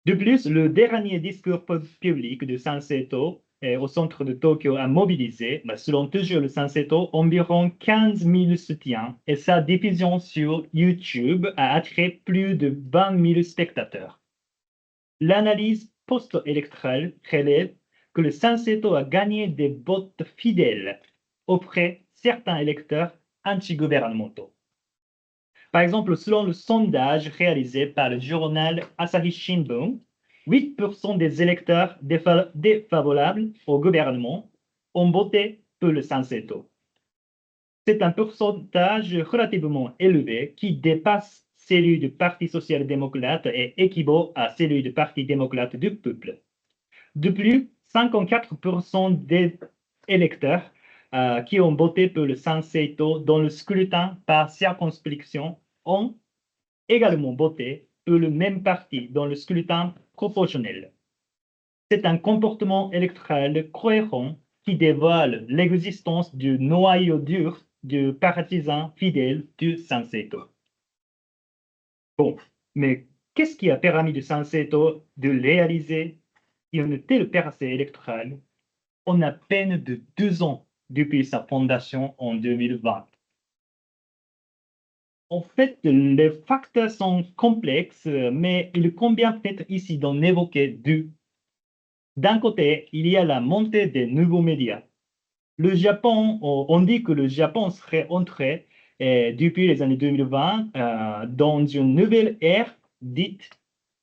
De plus, le dernier discours public de Sanseto au centre de Tokyo a mobilisé, selon toujours le Sanseto, environ 15 000 soutiens et sa diffusion sur YouTube a attiré plus de 20 000 spectateurs. L'analyse post-électorale relève que le Sanseto a gagné des votes fidèles auprès de certains électeurs anti-gouvernementaux. Par exemple, selon le sondage réalisé par le journal Asahi Shimbun, 8% des électeurs défavorables au gouvernement ont voté pour le Sanseto. C'est un pourcentage relativement élevé qui dépasse celui du Parti social-démocrate et équivaut à celui du Parti démocrate du peuple. De plus, 54% des électeurs qui ont voté pour le Sanseito dans le scrutin par circonscription ont également voté pour le même parti dans le scrutin proportionnel. C'est un comportement électoral cohérent qui dévoile l'existence du noyau dur de partisans fidèles du Sanseito. Bon, mais qu'est-ce qui a permis du Sanseito de réaliser une telle percée électorale en à peine de 2 ans depuis sa fondation en 2020? En fait, les facteurs sont complexes, mais il convient peut-être ici d'en évoquer deux. D'un côté, il y a la montée des nouveaux médias. Le Japon, on dit que le Japon serait entré depuis les années 2020 dans une nouvelle ère dite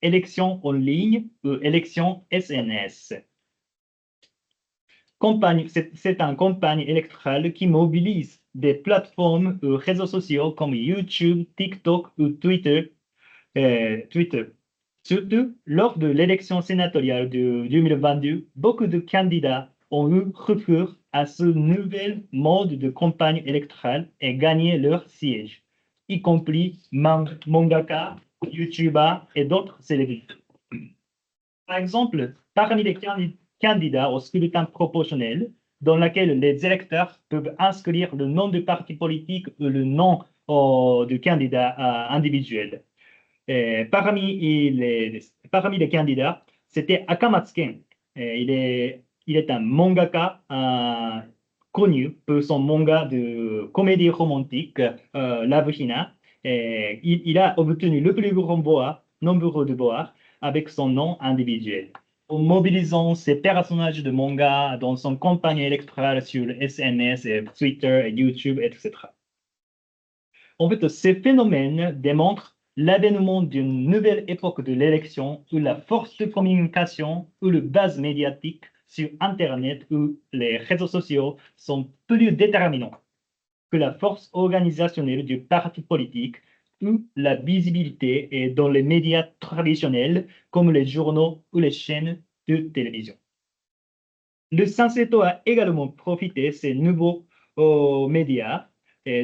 élection en ligne ou élection SNS. C'est une campagne électorale qui mobilise des plateformes ou réseaux sociaux comme YouTube, TikTok ou Twitter. Surtout, lors de l'élection sénatoriale de 2022, beaucoup de candidats ont eu recours à ce nouvel mode de campagne électorale et gagné leur siège, y compris mangaka, youtubeurs et d'autres célébrités. Par exemple, parmi les candidats au scrutin proportionnel, dans lequel les électeurs peuvent inscrire le nom du parti politique ou le nom du candidat individuel. Parmi les candidats, c'était Akamatsuken. Il est un mangaka connu pour son manga de comédie romantique, Love Hina. Il a obtenu le plus grand nombre de bois avec son nom individuel, en mobilisant ses personnages de manga dans son campagne électorale sur SNS, Twitter, YouTube, etc. En fait, ces phénomènes démontrent l'avènement d'une nouvelle époque de l'élection où la force de communication ou le base médiatique sur Internet ou les réseaux sociaux sont plus déterminants que la force organisationnelle du parti politique ou la visibilité dans les médias traditionnels comme les journaux ou les chaînes de télévision. Le Sanseito a également profité de ces nouveaux médias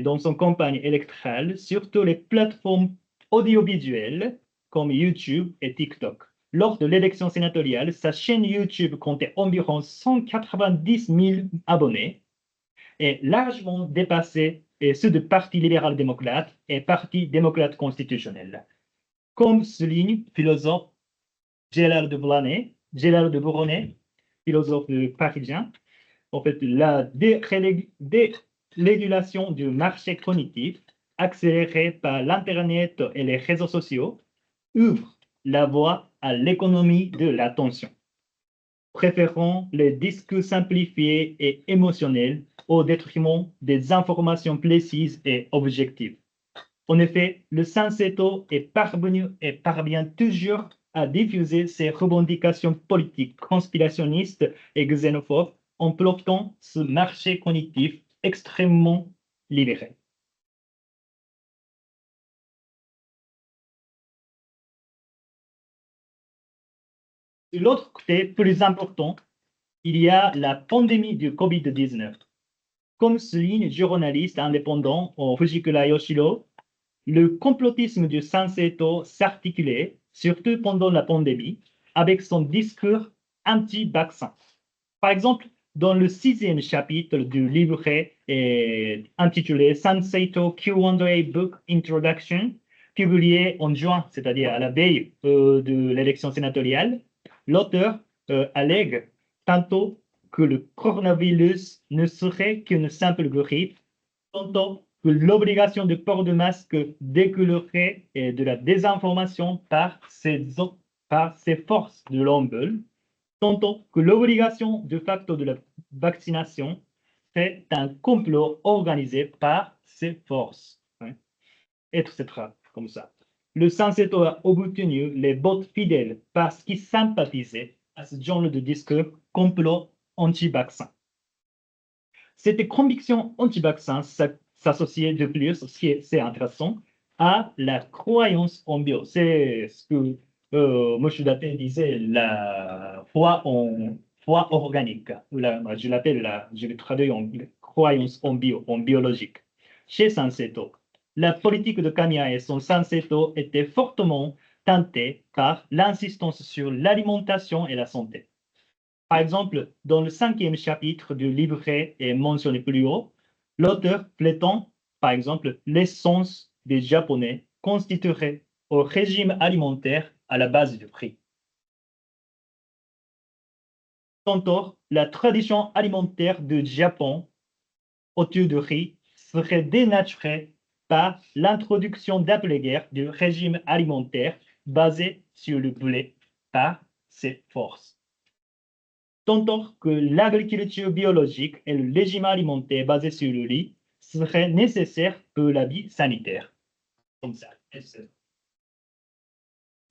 dans son campagne électorale, surtout les plateformes audiovisuelles comme YouTube et TikTok. Lors de l'élection sénatoriale, sa chaîne YouTube comptait environ 190 000 abonnés et largement dépassé ceux du Parti libéral-démocrate et Parti démocrate constitutionnel. Comme souligne le philosophe Gérald de Bourronnet, philosophe parisien, en fait, la dérégulation du marché cognitif accélérée par l'Internet et les réseaux sociaux ouvre la voie à l'économie de l'attention, préférant les discours simplifiés et émotionnels au détriment des informations précises et objectives. En effet, le Sanseito est parvenu et parvient toujours à diffuser ses revendications politiques conspirationnistes et xénophobes en profitant ce marché cognitif extrêmement libéré. De l'autre côté, plus important, il y a la pandémie du Covid-19. Comme souligne le journaliste indépendant Fujikura Yoshiro, le complotisme du Sanseito s'articulait, surtout pendant la pandémie, avec son discours anti-vaccin. Par exemple, dans le 6e chapitre du livret intitulé Sanseito Q&A Book Introduction, publié en juin, c'est-à-dire à la veille de l'élection sénatoriale, l'auteur allègue tantôt que le coronavirus ne serait qu'une simple grippe, tantôt que l'obligation de port de masque découlerait de la désinformation par ces forces de l'ombre, tantôt que l'obligation de facto de la vaccination est un complot organisé par ces forces, etc. Comme ça. Le Sanseito a obtenu les votes fidèles parce qu'ils sympathisaient à ce genre de discours complot anti-vaccin. Cette conviction anti-vaccin s'associait de plus, ce qui est intéressant, à la croyance en bio. C'est ce que M. Daté disait, la foi organique. Je le traduis en croyance en bio, en biologique. Chez Sanseto, la politique de Kamiya et son Sanseto étaient fortement teintée par l'insistance sur l'alimentation et la santé. Par exemple, dans le 5e chapitre du livret est mentionné plus haut, l'auteur prétend, par exemple, l'essence des Japonais constituerait au régime alimentaire à la base du prix. Tantôt, la tradition alimentaire du Japon autour du riz serait dénaturée par l'introduction d'après-guerre du régime alimentaire basé sur le blé par ses forces. Tantôt que l'agriculture biologique et le régime alimentaire basé sur le riz seraient nécessaires pour la vie sanitaire. Comme ça.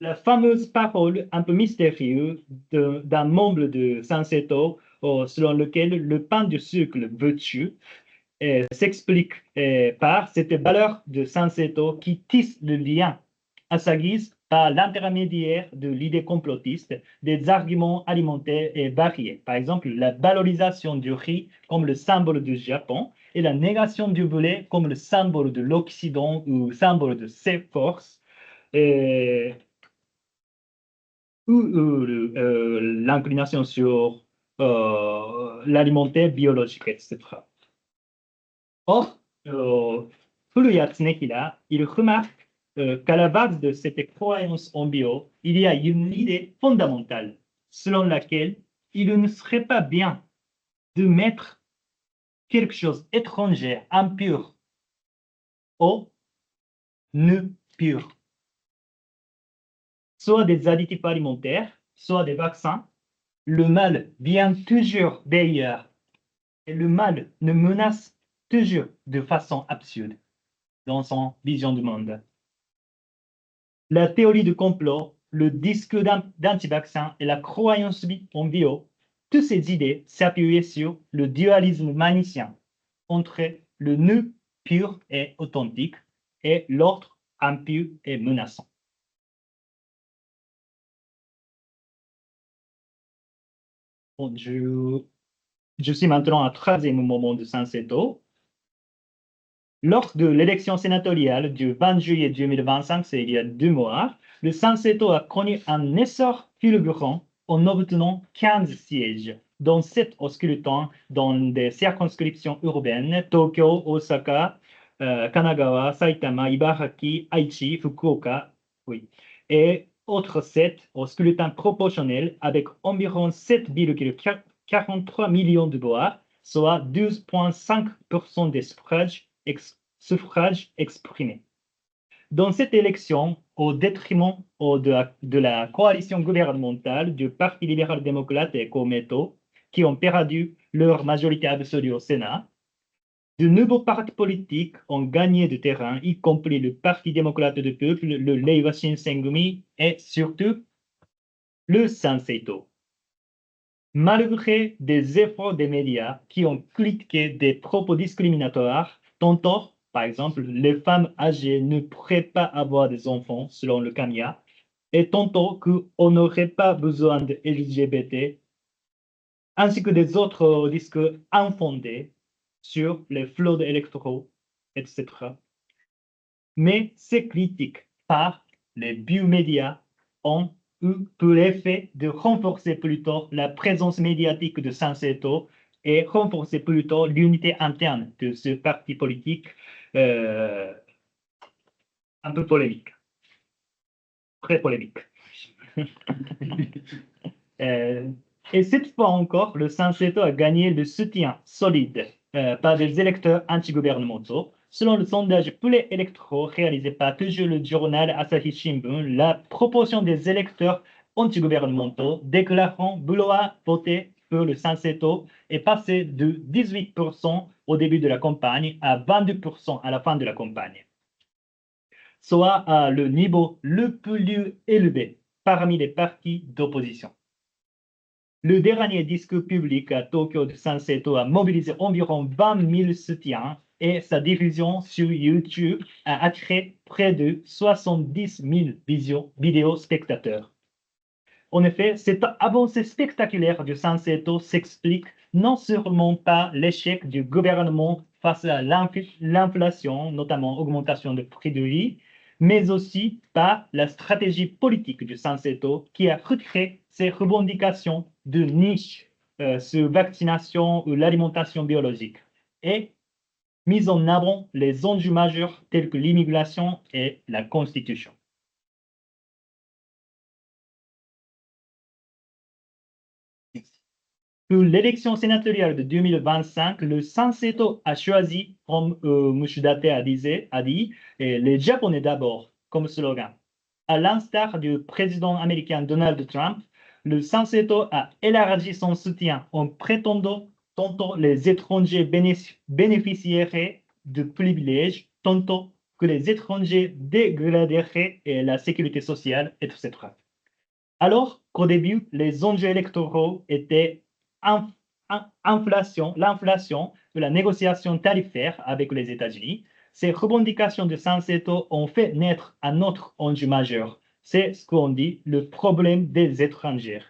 La fameuse parole un peu mystérieuse d'un membre de Sanseto, selon lequel le pain du sucre vertu s'explique par cette valeur de Sanseto qui tisse le lien à sa guise par l'intermédiaire de l'idée complotiste des arguments alimentaires et variés. Par exemple, la valorisation du riz comme le symbole du Japon et la négation du blé comme le symbole de l'Occident ou symbole de ses forces. Ou l'inclination sur l'alimentaire biologique, etc. Or, Furuya Tsunehira, il remarque qu'à la base de cette croyance en bio, il y a une idée fondamentale selon laquelle il ne serait pas bien de mettre quelque chose d'étranger, impur, au ne pur. Soit des additifs alimentaires, soit des vaccins, le mal vient toujours d'ailleurs et le mal ne menace toujours de façon absurde dans son vision du monde. La théorie du complot, le discours d'anti-vaccin et la croyance en bio, toutes ces idées s'appuyaient sur le dualisme manicien entre le nu pur et authentique et l'autre impur et menaçant. Bon, je suis maintenant à 13e moment de Sanseto. Lors de l'élection sénatoriale du 20 juillet 2025, c'est il y a 2 mois, le Sanseto a connu un essor fulgurant en obtenant 15 sièges, dont 7 au scrutin dans des circonscriptions urbaines, Tokyo, Osaka, Kanagawa, Saitama, Ibaraki, Aichi, Fukuoka, oui, et autres 7 au scrutin proportionnel avec environ 7,43 millions de voix, soit 12,5% des suffrages exprimés. Dans cette élection, au détriment de la coalition gouvernementale du Parti libéral-démocrate et Komeito, qui ont perdu leur majorité absolue au Sénat, de nouveaux partis politiques ont gagné du terrain, y compris le Parti démocrate du peuple, le Reiwa Shinsengumi et surtout le Sanseito. Malgré des efforts des médias qui ont critiqué des propos discriminatoires, tantôt, par exemple, les femmes âgées ne pourraient pas avoir des enfants, selon le Kamiya, et tantôt qu'on n'aurait pas besoin de LGBT, ainsi que des autres discours infondés sur les fraudes électoraux, etc. Mais ces critiques par les biomédias ont eu pour effet de renforcer plutôt la présence médiatique de Sanseto et renforcer plutôt l'unité interne de ce parti politique un peu polémique, très polémique. Et cette fois encore, le Sanseto a gagné le soutien solide par des électeurs anti-gouvernementaux. Selon le sondage poulet électoraux réalisé par toujours le journal Asahi Shimbun, la proportion des électeurs anti-gouvernementaux déclarant vouloir voter pour le Sanseto est passée de 18% au début de la campagne à 22% à la fin de la campagne, soit à le niveau le plus élevé parmi les partis d'opposition. Le dernier discours public à Tokyo de Sanseto a mobilisé environ 20 000 soutiens et sa diffusion sur YouTube a attiré près de 70 000 vidéos spectateurs. En effet, cette avancée spectaculaire du Sanseto s'explique non seulement par l'échec du gouvernement face à l'inflation, notamment augmentation de prix de vie, mais aussi par la stratégie politique du Sanseto qui a retiré ses revendications de niche sur vaccination ou l'alimentation biologique et mis en avant les enjeux majeurs tels que l'immigration et la Constitution. Pour l'élection sénatoriale de 2025, le Sanseto a choisi, comme M. Date a dit, les Japonais d'abord comme slogan. À l'instar du président américain Donald Trump, le Sanseto a élargi son soutien en prétendant tantôt les étrangers bénéficieraient de privilèges, tantôt que les étrangers dégraderaient la sécurité sociale, etc. Alors qu'au début, les enjeux électoraux étaient l'inflation de la négociation tarifaire avec les États-Unis, ces revendications de Sanseto ont fait naître un autre enjeu majeur. C'est ce qu'on dit le problème des étrangers.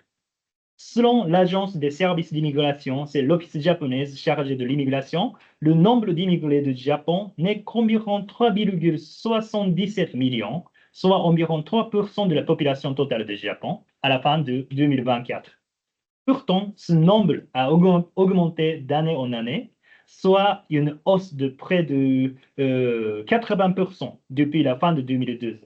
Selon l'Agence des services d'immigration, c'est l'Office japonaise chargé de l'immigration, le nombre d'immigrés du Japon n'est qu'environ 3,77 millions, soit environ 3% de la population totale du Japon à la fin de 2024. Pourtant, ce nombre a augmenté d'année en année, soit une hausse de près de 80% depuis la fin de 2012.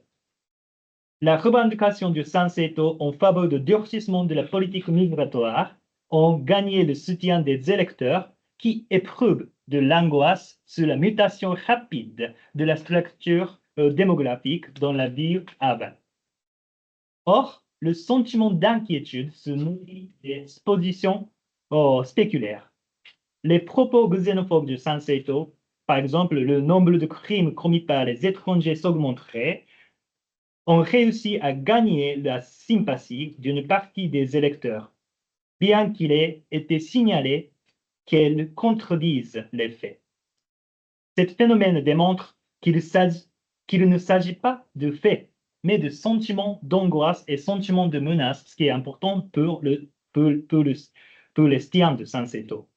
La revendication du Sanseto en faveur du durcissement de la politique migratoire a gagné le soutien des électeurs qui éprouvent de l'angoisse sur la mutation rapide de la structure démographique dans la ville avant. Or, le sentiment d'inquiétude se nourrit des positions spéculaires. Les propos xénophobes de Sanseto, par exemple, le nombre de crimes commis par les étrangers s'augmenterait, ont réussi à gagner la sympathie d'une partie des électeurs, bien qu'il ait été signalé qu'elles contredisent les faits. Ce phénomène démontre qu'il ne s'agit pas de faits, mais de sentiments d'angoisse et sentiments de menace, ce qui est important pour l'estime de Sanseto.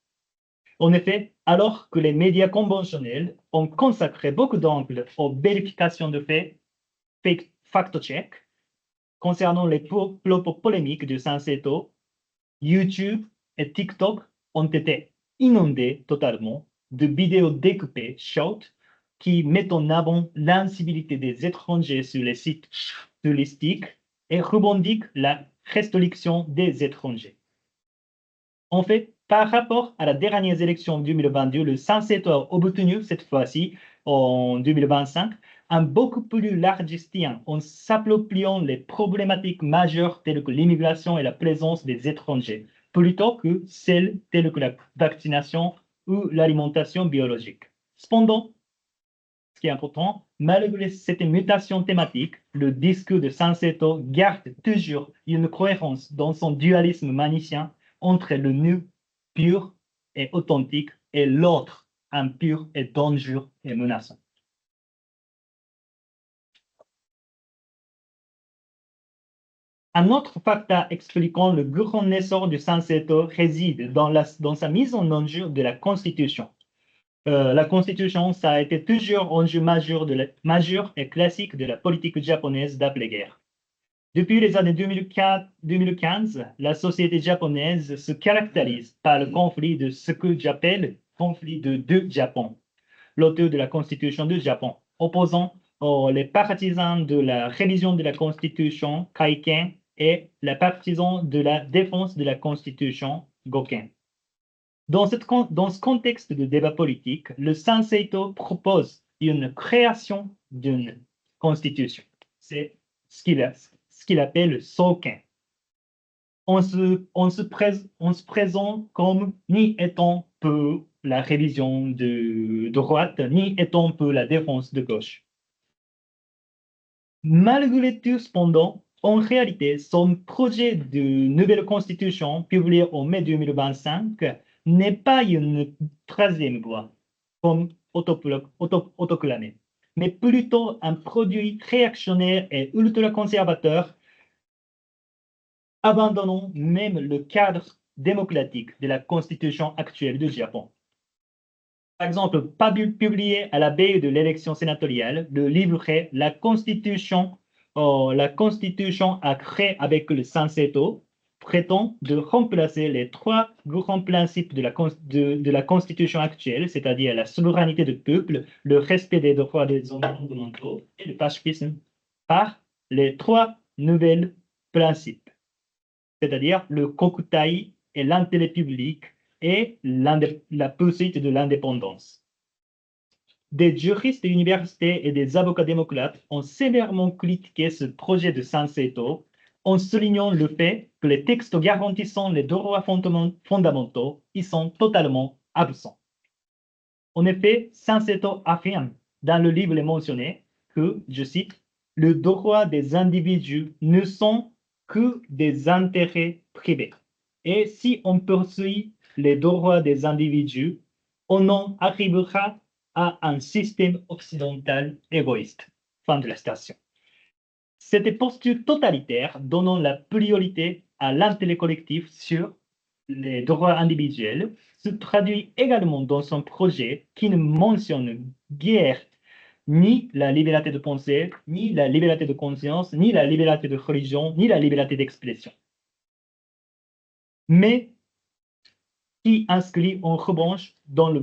En effet, alors que les médias conventionnels ont consacré beaucoup d'angles aux vérifications de faits, fact-check, concernant les propos polémiques de Sanseto, YouTube et TikTok ont été inondés totalement de vidéos découpées, short, qui mettent en avant l'incivilité des étrangers sur les sites touristiques et revendiquent la restriction des étrangers. En fait, par rapport à la dernière élection 2022, le Sanseto a obtenu cette fois-ci, en 2025, un beaucoup plus large soutien en s'appropriant les problématiques majeures telles que l'immigration et la présence des étrangers, plutôt que celles telles que la vaccination ou l'alimentation biologique. Cependant, ce qui est important, malgré cette mutation thématique, le discours de Sanseto garde toujours une cohérence dans son dualisme manichéen entre le nu pur et authentique et l'autre impur et dangereux et menaçant. Un autre facteur expliquant le grand essor du Sanseto réside dans sa mise en enjeu de la Constitution. La Constitution, ça a été toujours un enjeu majeur et classique de la politique japonaise d'après-guerre. Depuis les années 2015, la société japonaise se caractérise par le conflit de ce que j'appelle conflit de deux Japons. L'auteur de la Constitution du Japon, opposant les partisans de la révision de la Constitution, Kaiken, et les partisans de la défense de la Constitution, Goken. Dans ce contexte de débat politique, le Sanseto propose une création d'une constitution. C'est ce qu'il appelle le Soken. On se présente comme ni étant pour la révision de droite, ni étant pour la défense de gauche. Malgré tout, cependant, en réalité, son projet de nouvelle constitution, publié en mai 2025, n'est pas une troisième voie, comme autoclamé, mais plutôt un produit réactionnaire et ultra-conservateur, abandonnant même le cadre démocratique de la constitution actuelle du Japon. Par exemple, pas publié à la veille de l'élection sénatoriale, le livret La Constitution a créé avec le Sanseto prétend de remplacer les trois grands principes de la Constitution actuelle, c'est-à-dire la souveraineté du peuple, le respect des droits des hommes fondamentaux et le pacifisme, par les trois nouveaux principes, c'est-à-dire le kokutai et l'intérêt public et la poursuite de l'indépendance. Des juristes d'université et des avocats démocrates ont sévèrement critiqué ce projet de Sanseto en soulignant le fait que les textes garantissant les droits fondamentaux y sont totalement absents. En effet, Sanseto affirme dans le livre mentionné que, je cite, « les droits des individus ne sont que des intérêts privés. Et si on poursuit les droits des individus, on en arrivera à un système occidental égoïste. » Fin de la citation. Cette posture totalitaire donnant la priorité à l'intérêt collectif sur les droits individuels se traduit également dans son projet qui ne mentionne guère ni la liberté de pensée, ni la liberté de conscience, ni la liberté de religion, ni la liberté d'expression. Mais qui inscrit en revanche dans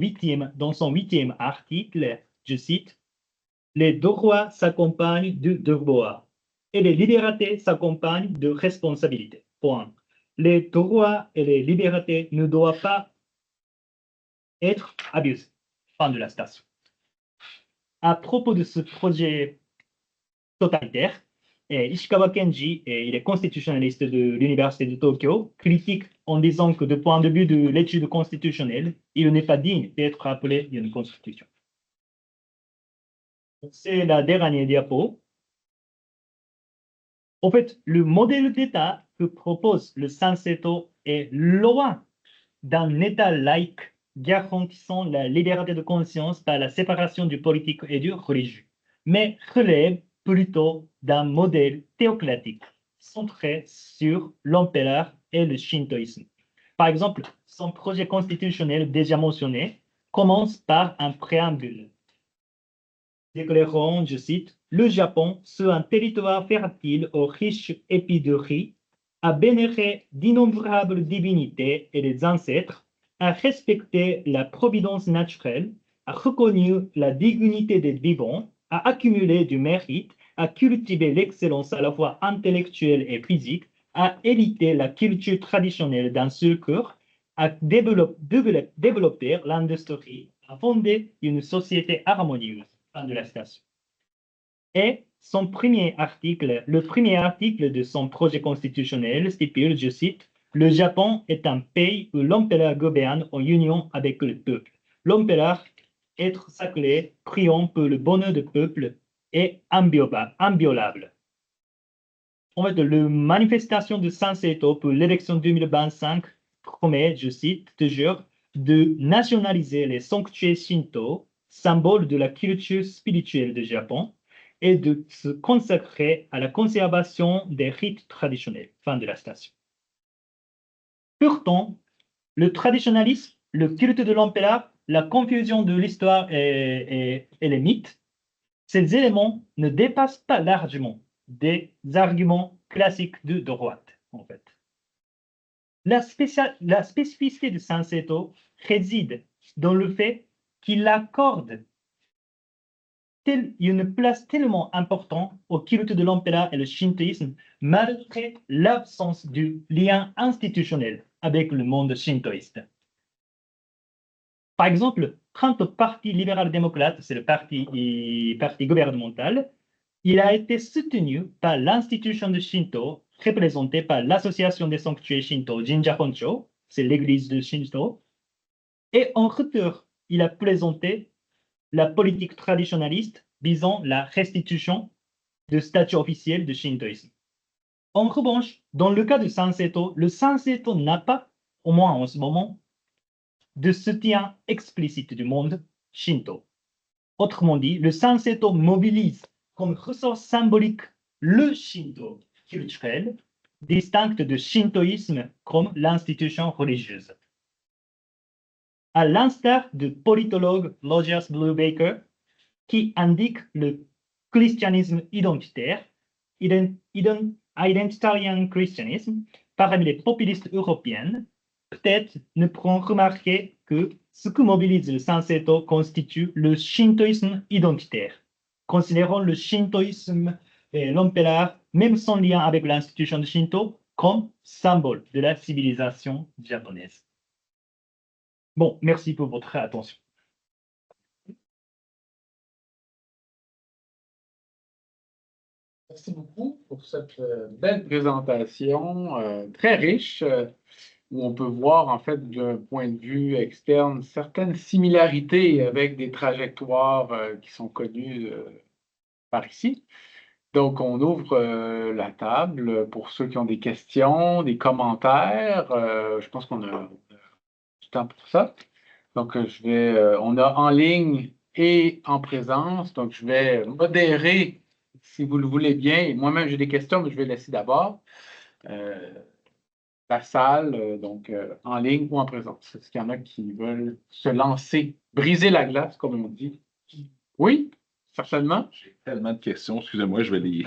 son huitième article, je cite, « Les droits s'accompagnent de devoirs et les libertés s'accompagnent de responsabilités. Point. Les droits et les libertés ne doivent pas être abusés. » Fin de la citation. À propos de ce projet totalitaire, Ishikawa Kenji, il est constitutionnaliste de l'Université de Tokyo, critique en disant que, du point de vue de l'étude constitutionnelle, il n'est pas digne d'être appelé une constitution. C'est la dernière diapo. En fait, le modèle d'État que propose le Sanseto est loin d'un État laïque garantissant la liberté de conscience par la séparation du politique et du religieux, mais relève plutôt d'un modèle théocratique centré sur l'empereur et le shintoïsme. Par exemple, son projet constitutionnel déjà mentionné commence par un préambule déclarant, je cite, « Le Japon, sur un territoire fertile aux riches épis de riz, a vénéré d'innombrables divinités et des ancêtres, a respecté la providence naturelle, a reconnu la dignité des vivants, a accumulé du mérite, a cultivé l'excellence à la fois intellectuelle et physique, a hérité la culture traditionnelle d'un seul cœur, a développé l'industrie, a fondé une société harmonieuse. » Fin de la citation. Et le premier article de son projet constitutionnel stipule, je cite, « Le Japon est un pays où l'empereur gouverne en union avec le peuple. L'empereur, être sacré, priant pour le bonheur du peuple, est inviolable. » En fait, la manifestation de Sanseto pour l'élection 2025 promet, je cite, toujours, de nationaliser les sanctuaires Shinto, symbole de la culture spirituelle du Japon, et de se consacrer à la conservation des rites traditionnels. Fin de la citation. Pourtant, le traditionnalisme, le culte de l'empereur, la confusion de l'histoire et les mythes, ces éléments ne dépassent pas largement des arguments classiques de droite, en fait. La spécificité de Sanseto réside dans le fait qu'il accorde une place tellement importante au culte de l'empereur et le shintoïsme, malgré l'absence du lien institutionnel avec le monde shintoïste. Par exemple, quant au Parti libéral-démocrate, c'est le parti gouvernemental, il a été soutenu par l'institution de Shinto, représentée par l'Association des sanctuaires Shinto Jinja Honcho, c'est l'église de Shinto, et en retour, il a présenté la politique traditionnaliste visant la restitution de statut officiel de shintoïsme. En revanche, dans le cas de Sanseto, le Sanseto n'a pas, au moins en ce moment, de soutien explicite du monde Shinto. Autrement dit, le Sanseto mobilise comme ressource symbolique le Shinto culturel, distinct de shintoïsme comme l'institution religieuse. À l'instar du politologue Rogers Brubaker, qui indique le christianisme identitaire, identitarian christianisme, parmi les populistes européennes, peut-être ne pourront remarquer que ce que mobilise le Sanseto constitue le shintoïsme identitaire. Considérons le shintoïsme et l'empereur, même sans lien avec l'institution de Shinto, comme symbole de la civilisation japonaise. Bon, merci pour votre attention. Merci beaucoup pour cette belle présentation très riche où on peut voir en fait d'un point de vue externe certaines similarités avec des trajectoires qui sont connues par ici. Donc, on ouvre la table pour ceux qui ont des questions, des commentaires. Je pense qu'on a du temps pour ça. Donc, on a en ligne et en présence. Donc, je vais modérer, si vous le voulez bien. Et moi-même, j'ai des questions, mais je vais laisser d'abord la salle, en ligne ou en présence. Est-ce qu'il y en a qui veulent se lancer, briser la glace, comme on dit? Oui, certainement. J'ai tellement de questions, excusez-moi, je vais les,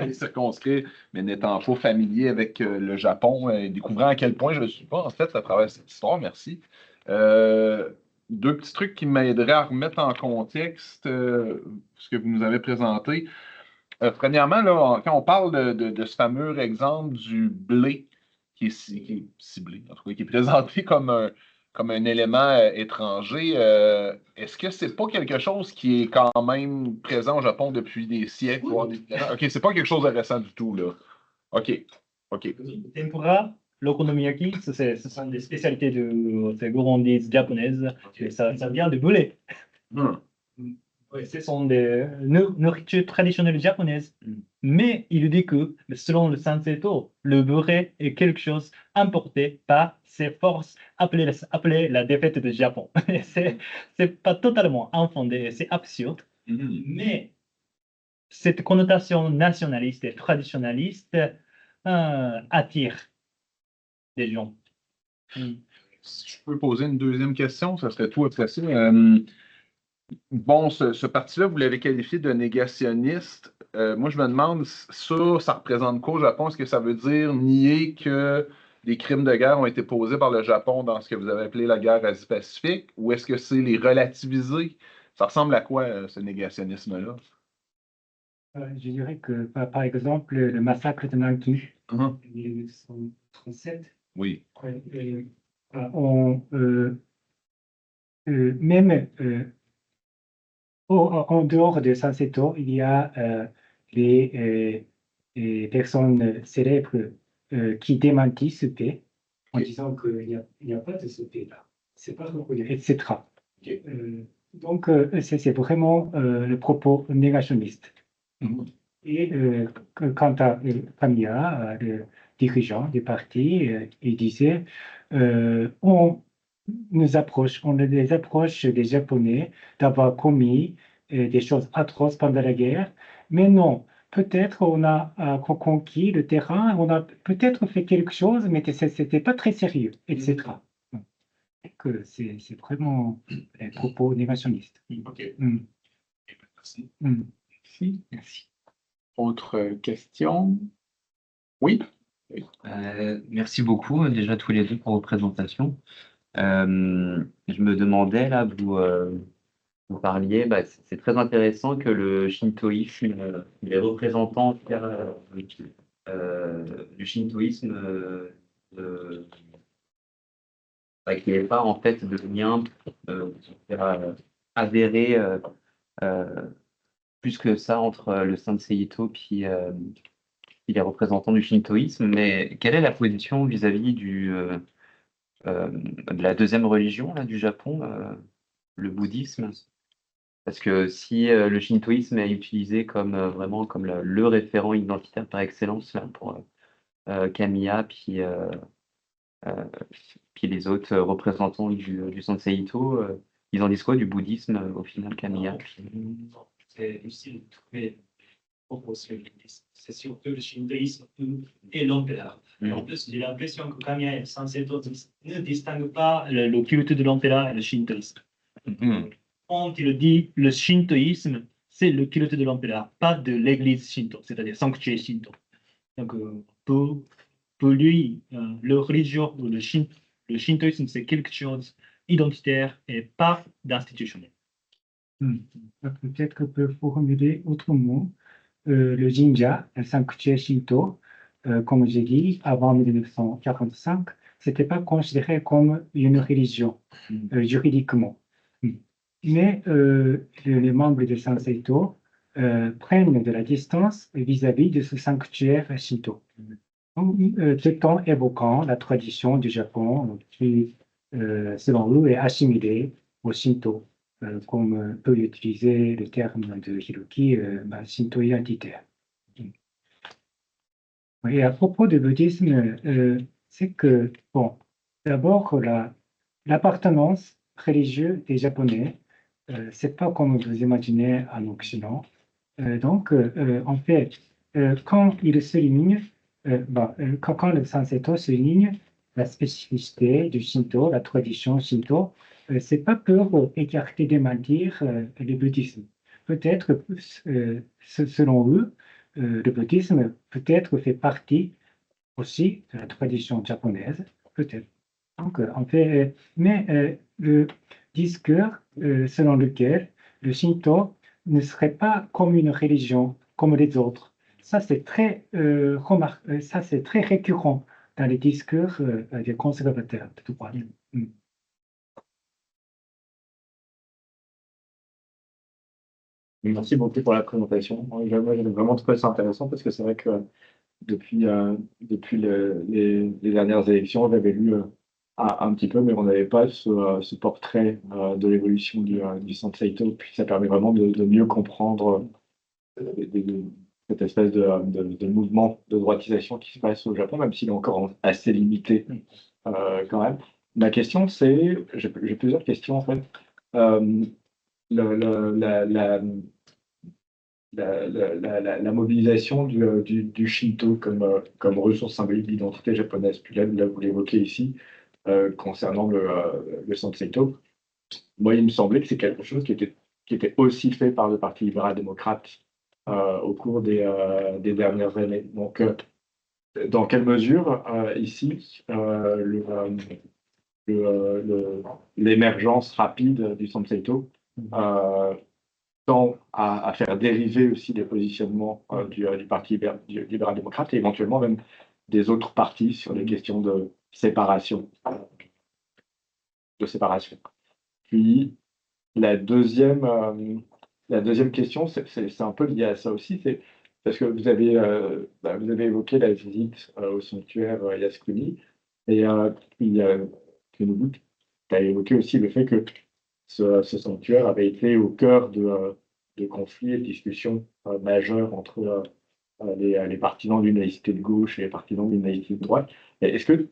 les circonscrire, mais n'étant pas familier avec le Japon et découvrant à quel point je ne le suis pas, en fait, à travers cette histoire, merci. Deux petits trucs qui m'aideraient à remettre en contexte ce que vous nous avez présenté. Premièrement, là, quand on parle de ce fameux exemple du blé qui est ciblé, en tout cas, qui est présenté comme un élément étranger, est-ce que c'est pas quelque chose qui est quand même présent au Japon depuis des siècles, voire des millénaires? OK, c'est pas quelque chose de récent du tout, là. OK. Tempura, l'okonomiyaki, ce sont des spécialités de ces gourmandises japonaises. Et ça vient de blé. Oui, ce sont des nourritures traditionnelles japonaises. Mais il dit que, selon le Sanseto, le beurre est quelque chose importé par ces forces appelées la défaite du Japon. C'est pas totalement infondé, c'est absurde. Mais cette connotation nationaliste et traditionnaliste attire des gens. Si je peux poser une deuxième question, ça serait tout après ça. Bon, ce parti-là, vous l'avez qualifié de négationniste. Moi, je me demande, ça représente quoi au Japon? Est-ce que ça veut dire nier que des crimes de guerre ont été posés par le Japon dans ce que vous avez appelé la guerre Asie-Pacifique? Ou est-ce que c'est les relativiser? Ça ressemble à quoi, ce négationnisme-là? Je dirais que, par exemple, le massacre de Nanking en 1937, Oui. même en dehors de Sanseto, il y a les personnes célèbres qui démentissent ce fait en disant qu'il n'y a pas de ce fait-là. C'est pas reconnu, etc. Donc, c'est vraiment le propos négationniste. Et quant à Kamiya, le dirigeant du parti, il disait on les approche des Japonais d'avoir commis des choses atroces pendant la guerre, mais non, peut-être on a conquis le terrain, on a peut-être fait quelque chose, mais c'était pas très sérieux, etc. Donc, c'est vraiment un propos négationnistes. OK. Merci. Merci. Autre question? Oui? Merci beaucoup déjà tous les deux pour vos présentations. Je me demandais, là, vous parliez, c'est très intéressant que le shintoïsme, les représentants du shintoïsme, qu'il n'y ait pas en fait de lien avéré plus que ça entre le Sensei Ito puis les représentants du shintoïsme. Mais quelle est la position vis-à-vis de la deuxième religion là, du Japon, le bouddhisme? Parce que si le shintoïsme est utilisé comme vraiment comme le référent identitaire par excellence là, pour Kamiya, puis les autres représentants du Sensei Ito, Ils en disent quoi du bouddhisme au final, Camilla? C'est difficile de trouver propos sur le bouddhisme. C'est surtout le shintoïsme et l'empereur. En plus, j'ai l'impression que Kamiya et Sanseto ne distinguent pas le culte de l'empereur et le shintoïsme. Quand il dit le shintoïsme, c'est le culte de l'empereur, pas de l'église shinto, c'est-à-dire sanctuaire shinto. Donc, pour lui, le religion ou le shintoïsme, c'est quelque chose identitaire et pas d'institutionnel. Peut-être que peut formuler autrement. Le jinja, un sanctuaire shinto, comme j'ai dit, avant 1945, c'était pas considéré comme une religion juridiquement. Mais les membres de Sanseito prennent de la distance vis-à-vis de ce sanctuaire shinto, tout en évoquant la tradition du Japon qui, selon eux, est assimilée au shinto, comme peut utiliser le terme de Hiroki, shinto identitaire. Et à propos du bouddhisme, c'est que, bon, d'abord, l'appartenance religieuse des Japonais, c'est pas comme vous imaginez en Occident. Donc, en fait, quand il souligne, quand le Sanseto souligne la spécificité du Shinto, la tradition Shinto, c'est pas pour écarter, démentir le bouddhisme. Peut-être, selon eux, le bouddhisme peut-être fait partie aussi de la tradition japonaise, peut-être. Donc, en fait, mais le discours selon lequel le Shinto ne serait pas comme une religion comme les autres, ça c'est ça c'est très récurrent dans les discours des conservateurs de droite. Merci beaucoup pour la présentation. Moi, j'ai vraiment trouvé ça intéressant parce que c'est vrai que depuis les dernières élections, j'avais lu un petit peu, mais on n'avait pas ce portrait de l'évolution du Sanseito. Puis ça permet vraiment de mieux comprendre cette espèce de mouvement de droitisation qui se passe au Japon, même s'il est encore assez limité quand même. Ma question, c'est, j'ai plusieurs questions en fait. Euh, la mobilisation du Shinto comme ressource symbolique d'identité japonaise. Puis là, vous l'évoquez ici, concernant le Sanseito. Moi, il me semblait que c'est quelque chose qui était aussi fait par le Parti libéral-démocrate au cours des dernières années. Donc, dans quelle mesure, ici, l'émergence rapide du Sanseito tend à faire dériver aussi des positionnements du Parti libéral-démocrate et éventuellement même des autres partis sur les questions de séparation. Puis la deuxième question, c'est un peu lié à ça aussi, c'est parce que vous avez évoqué la visite au sanctuaire Yasukuni et puis Kenobu, tu as évoqué aussi le fait que ce sanctuaire avait été au cœur de conflits et de discussions majeures entre les partisans d'une laïcité de gauche et les partisans d'une laïcité de droite. Est-ce que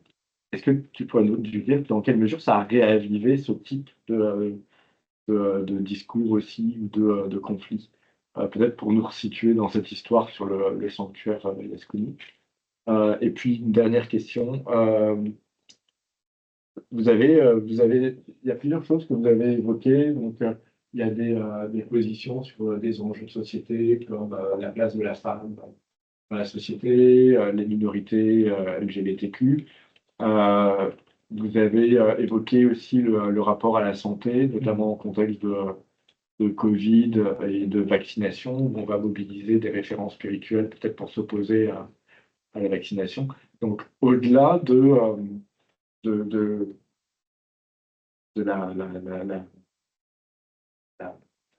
tu pourrais nous dire dans quelle mesure ça a réavivé ce type de discours aussi ou de conflits? Peut-être pour nous resituer dans cette histoire sur le sanctuaire Yasukuni. Et puis une dernière question. Il y a plusieurs choses que vous avez évoquées. Donc, il y a des positions sur des enjeux de société, comme la place de la femme dans la société, les minorités LGBTQ. Vous avez évoqué aussi le rapport à la santé, notamment en contexte de Covid et de vaccination, où on va mobiliser des références spirituelles peut-être pour s'opposer à la vaccination. Donc, au-delà de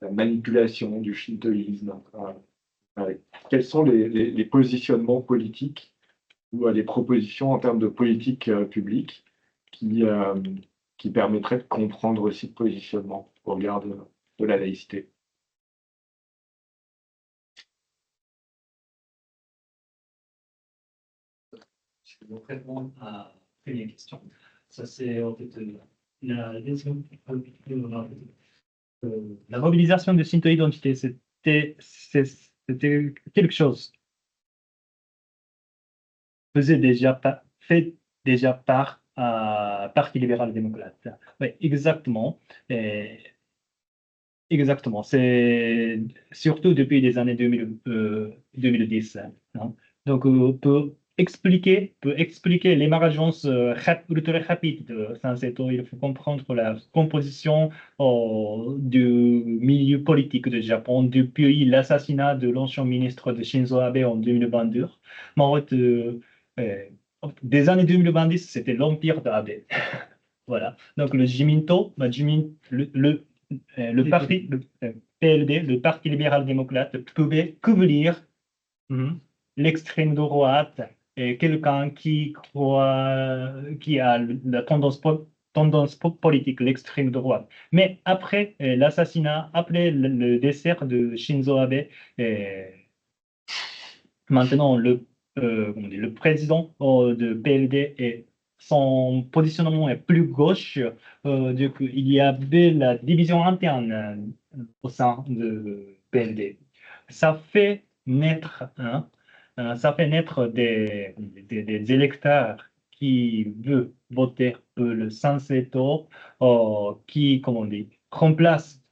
la manipulation du shintoïsme. Quels sont les positionnements politiques ou les propositions en termes de politique publique qui permettraient de comprendre aussi le positionnement au regard de la laïcité? Je vais répondre à la première question. Ça, c'est en fait La mobilisation de Shinto Identité, c'était quelque chose fait déjà par Parti libéral-démocrate. Oui, exactement. Exactement. C'est surtout depuis les années 2010. Hein. Donc, peut expliquer l'émergence ultra rapide de Sanseto. Il faut comprendre la composition du milieu politique du Japon depuis l'assassinat de l'ancien ministre de Shinzo Abe en 2022. Mais en fait, des années 2010, c'était l'empire d'Abe. Voilà. Donc, le Jiminto, le parti, PLD, le Parti libéral-démocrate, pouvait couvrir l'extrême droite et quelqu'un qui croit, qui a la tendance politique, l'extrême droite. Mais après l'assassinat, après le décès de Shinzo Abe, maintenant le président de PLD est son positionnement est plus gauche, du coup, il y avait la division interne au sein de PLD. Ça fait naître, ça fait naître des électeurs qui veulent voter pour le Sanseto, qui, comment on dit, remplace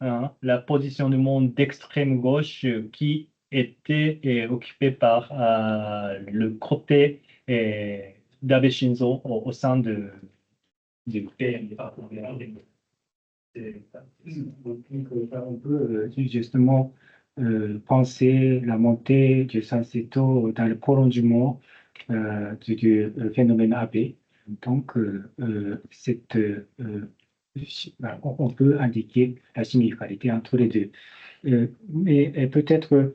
la position du monde d'extrême gauche qui était occupé par le côté d'Abe Shinzo au sein du PMD. On peut justement penser la montée du Sanseto dans le prolongement du phénomène Abe. Donc, on peut indiquer la similarité entre les deux. Mais peut-être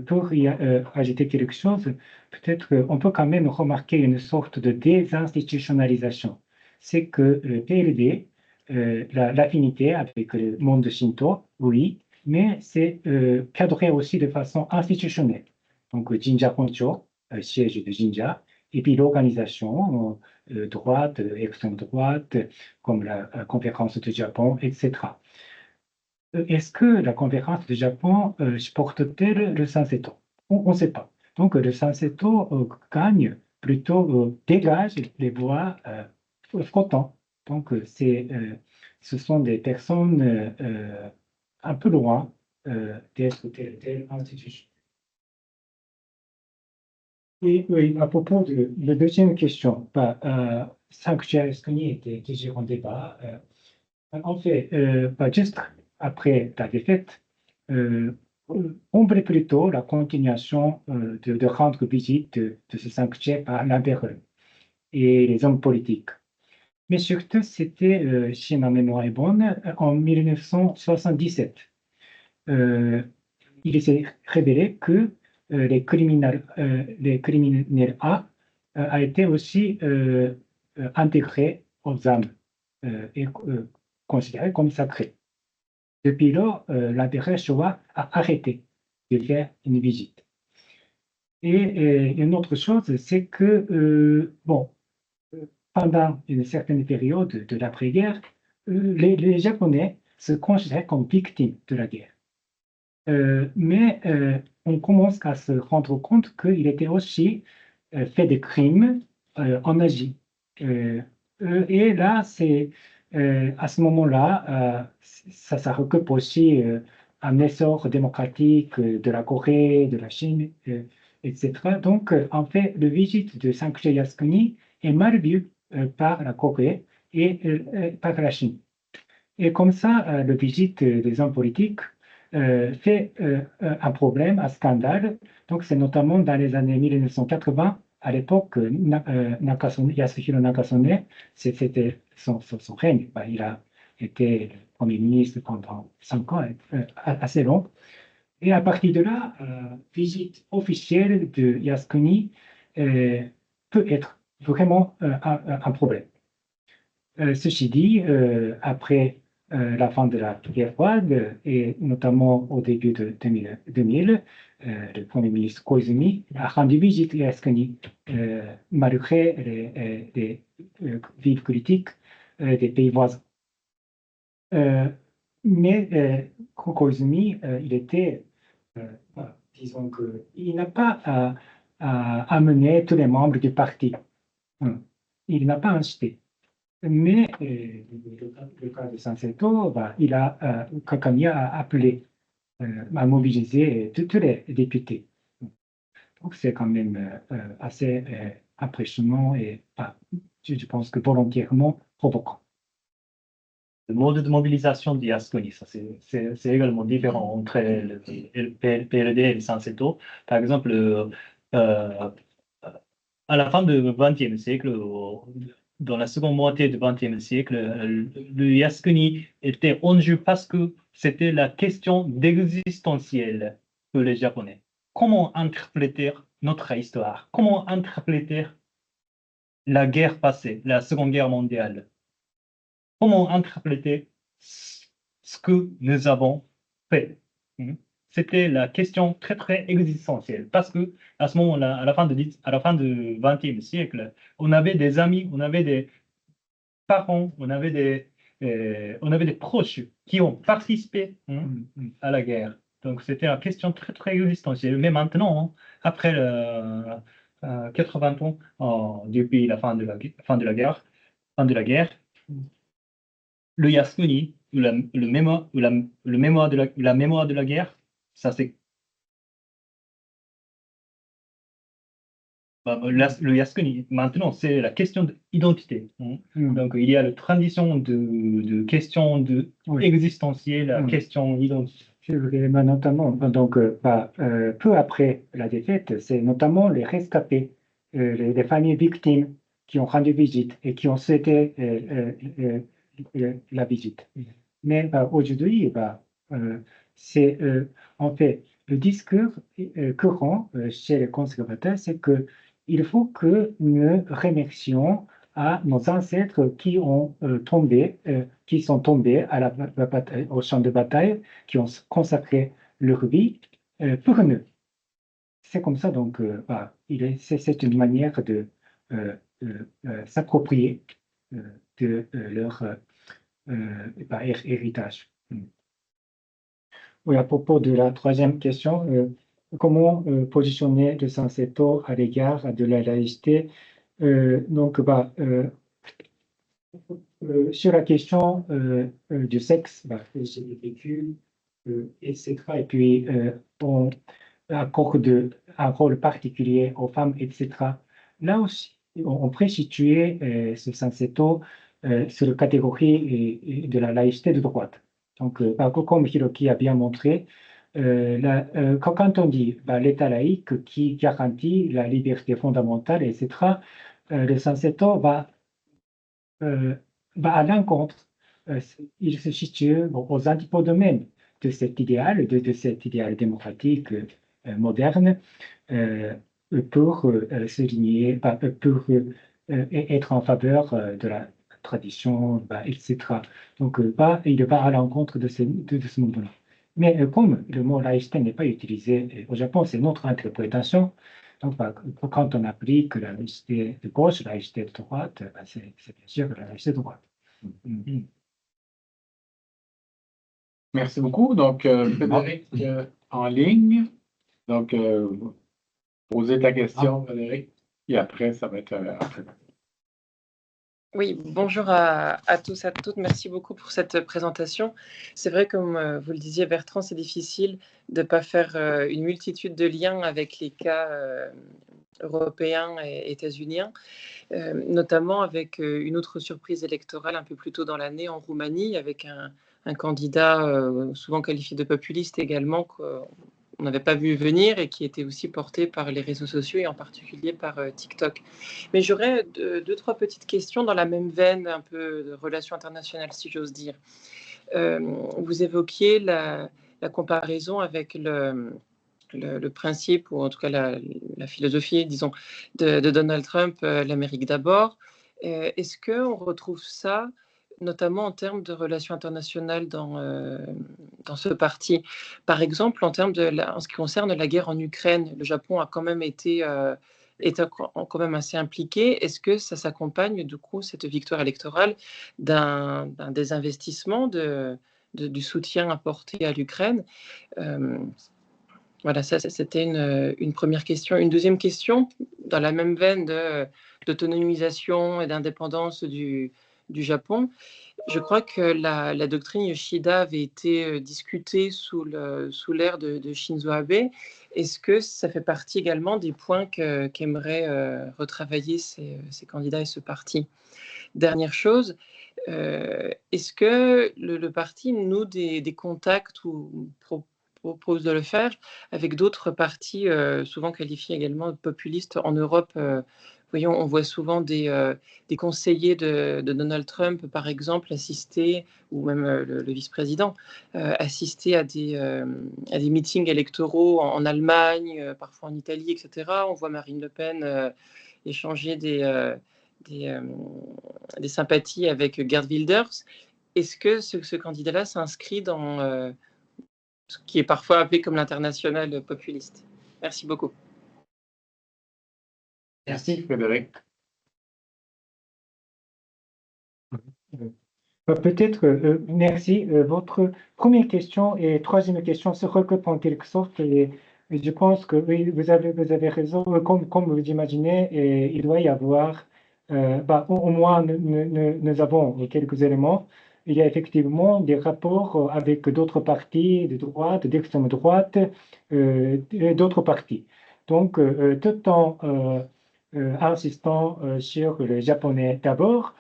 pour y ajouter quelque chose, peut-être on peut quand même remarquer une sorte de désinstitutionnalisation. C'est que le PLD, l'affinité avec le monde Shinto, oui, mais c'est cadré aussi de façon institutionnelle. Donc, Jinja Koncho, siège de Jinja, et puis l'organisation droite, extrême droite, comme la conférence du Japon, etc. Est-ce que la conférence du Japon porte-t-elle le Sanseto? On ne sait pas. Donc, le Sanseto gagne, plutôt dégage les voix flottants. Donc, ce sont des personnes un peu loin d'être telle institution. Et oui, à propos de la deuxième question, sanctuaire Esconi était toujours en débat. En fait, juste après la défaite, on voulait plutôt la continuation de rendre visite de ce sanctuaire par l'empereur et les hommes politiques. Mais surtout, c'était, si ma mémoire est bonne, en 1977. Il s'est révélé que les criminels a été aussi intégré aux âmes et considéré comme sacré. Depuis lors, l'empereur Showa a arrêté de faire une visite. Et une autre chose, c'est que, pendant une certaine période de l'après-guerre, les Japonais se considéraient comme victimes de la guerre. Mais on commence à se rendre compte qu'il était aussi fait des crimes en Asie. Et là, c'est à ce moment-là, ça recoupe aussi un essor démocratique de la Corée, de la Chine, etc. Donc, en fait, le visite de Sanctuaire Yasukuni est mal vu par la Corée et par la Chine. Et comme ça, le visite des hommes politiques fait un problème, un scandale. Donc, c'est notamment dans les années 1980, à l'époque, Yasuhiro Nakasone, c'était son règne. Il a été Premier ministre pendant 5 ans, assez long. Et à partir de là, visite officielle de Yasukuni peut être vraiment un problème. Ceci dit, après la fin de la guerre froide, et notamment au début de 2000, le Premier ministre Koizumi a rendu visite à Yasukuni, malgré les vives critiques des pays voisins. Mais Koizumi, il était, disons qu'il n'a pas amené tous les membres du parti. Il n'a pas incité. Mais le cas de Sanseto, Kakamiya a appelé à mobiliser tous les députés. Donc c'est quand même assez impressionnant et je pense que volontairement provoquant. Le mode de mobilisation du Yasukuni, ça c'est également différent entre le PLD et le Sanseto. Par exemple, à la fin du XXe siècle, dans la seconde moitié du XXe siècle, le Yasukuni était en jeu parce que c'était la question existentielle pour les Japonais. Comment interpréter notre histoire? Comment interpréter la guerre passée, la Seconde Guerre mondiale? Comment interpréter ce que nous avons fait? C'était la question très, très existentielle. Parce que à ce moment-là, à la fin du XXe siècle, on avait des amis, on avait des parents, on avait des proches qui ont participé à la guerre. Donc, c'était une question très, très existentielle. Mais maintenant, après 80 ans depuis la fin de la guerre, le Yasukuni, ou le mémoire de la guerre, ça c'est. Le Yasukuni, maintenant, c'est la question d'identité. Donc, il y a la transition de questions existentielles à questions d'identité. C'est vrai, mais notamment, donc, peu après la défaite, c'est notamment les rescapés, les familles victimes qui ont rendu visite et qui ont souhaité la visite. Mais aujourd'hui, c'est en fait le discours courant chez les conservateurs, c'est que il faut que nous remercions à nos ancêtres qui ont qui sont tombés à la bataille, au champ de bataille, qui ont consacré leur vie pour nous. C'est comme ça, donc, c'est une manière de s'approprier de leur héritage. Oui, à propos de la troisième question, comment positionner le Sanseto à l'égard de la laïcité? Donc, sur la question du sexe, j'ai vécu, etc. Et puis, on accorde un rôle particulier aux femmes, etc. Là aussi, on pourrait situer ce Sanseto sur la catégorie de la laïcité de droite. Donc, comme Hiroki a bien montré, quand on dit l'État laïque qui garantit la liberté fondamentale, etc., le Sanseto va à l'encontre. Il se situe aux antipodes même de cet idéal, cet idéal démocratique moderne, pour souligner, pour être en faveur de la tradition, etc. Donc, il va à l'encontre de ce monde-là. Mais comme le mot laïcité n'est pas utilisé au Japon, c'est notre interprétation. Donc, quand on applique la laïcité de gauche, la laïcité de droite, c'est bien sûr la laïcité de droite. Merci beaucoup. Donc, Frédéric, en ligne. Donc, posez ta question, Frédéric, et après, ça va être après. Oui, bonjour à tous, à toutes. Merci beaucoup pour cette présentation. C'est vrai, comme vous le disiez, Bertrand, c'est difficile de ne pas faire une multitude de liens avec les cas européens et états-uniens, notamment avec une autre surprise électorale un peu plus tôt dans l'année en Roumanie, avec un candidat souvent qualifié de populiste également, qu'on n'avait pas vu venir et qui était aussi porté par les réseaux sociaux et en particulier par TikTok. Mais j'aurais deux, trois petites questions dans la même veine, un peu de relations internationales, si j'ose dire. Vous évoquiez la comparaison avec le principe, ou en tout cas la philosophie, disons, de Donald Trump, l'Amérique d'abord. Est-ce qu'on retrouve ça notamment en termes de relations internationales dans ce parti? Par exemple, en ce qui concerne la guerre en Ukraine, le Japon a quand même été est quand même assez impliqué. Est-ce que ça s'accompagne, du coup, cette victoire électorale, d'un désinvestissement du soutien apporté à l'Ukraine? Voilà, ça, c'était une première question. Une deuxième question, dans la même veine d'autonomisation et d'indépendance du Japon. Je crois que la doctrine Yoshida avait été discutée sous l'ère de Shinzo Abe. Est-ce que ça fait partie également des points qu'aimeraient retravailler ces candidats et ce parti? Dernière chose, est-ce que le parti noue des contacts ou propose de le faire avec d'autres partis, souvent qualifiés également de populistes en Europe? Voyons, on voit souvent des conseillers de Donald Trump, par exemple, assister, ou même le vice-président, assister à des meetings électoraux en Allemagne, parfois en Italie, etc. On voit Marine Le Pen échanger des sympathies avec Geert Wilders. Est-ce que ce candidat-là s'inscrit dans ce qui est parfois appelé comme l'international populiste? Merci beaucoup. Merci, Frédéric. Peut-être, merci. Votre première question et troisième question se recoupent en quelque sorte. Et je pense que oui, vous avez raison. Comme vous imaginez, il doit y avoir, au moins, nous avons quelques éléments. Il y a effectivement des rapports avec d'autres partis de droite, d'extrême droite, et d'autres partis. Donc, tout en insistant sur le japonais d'abord,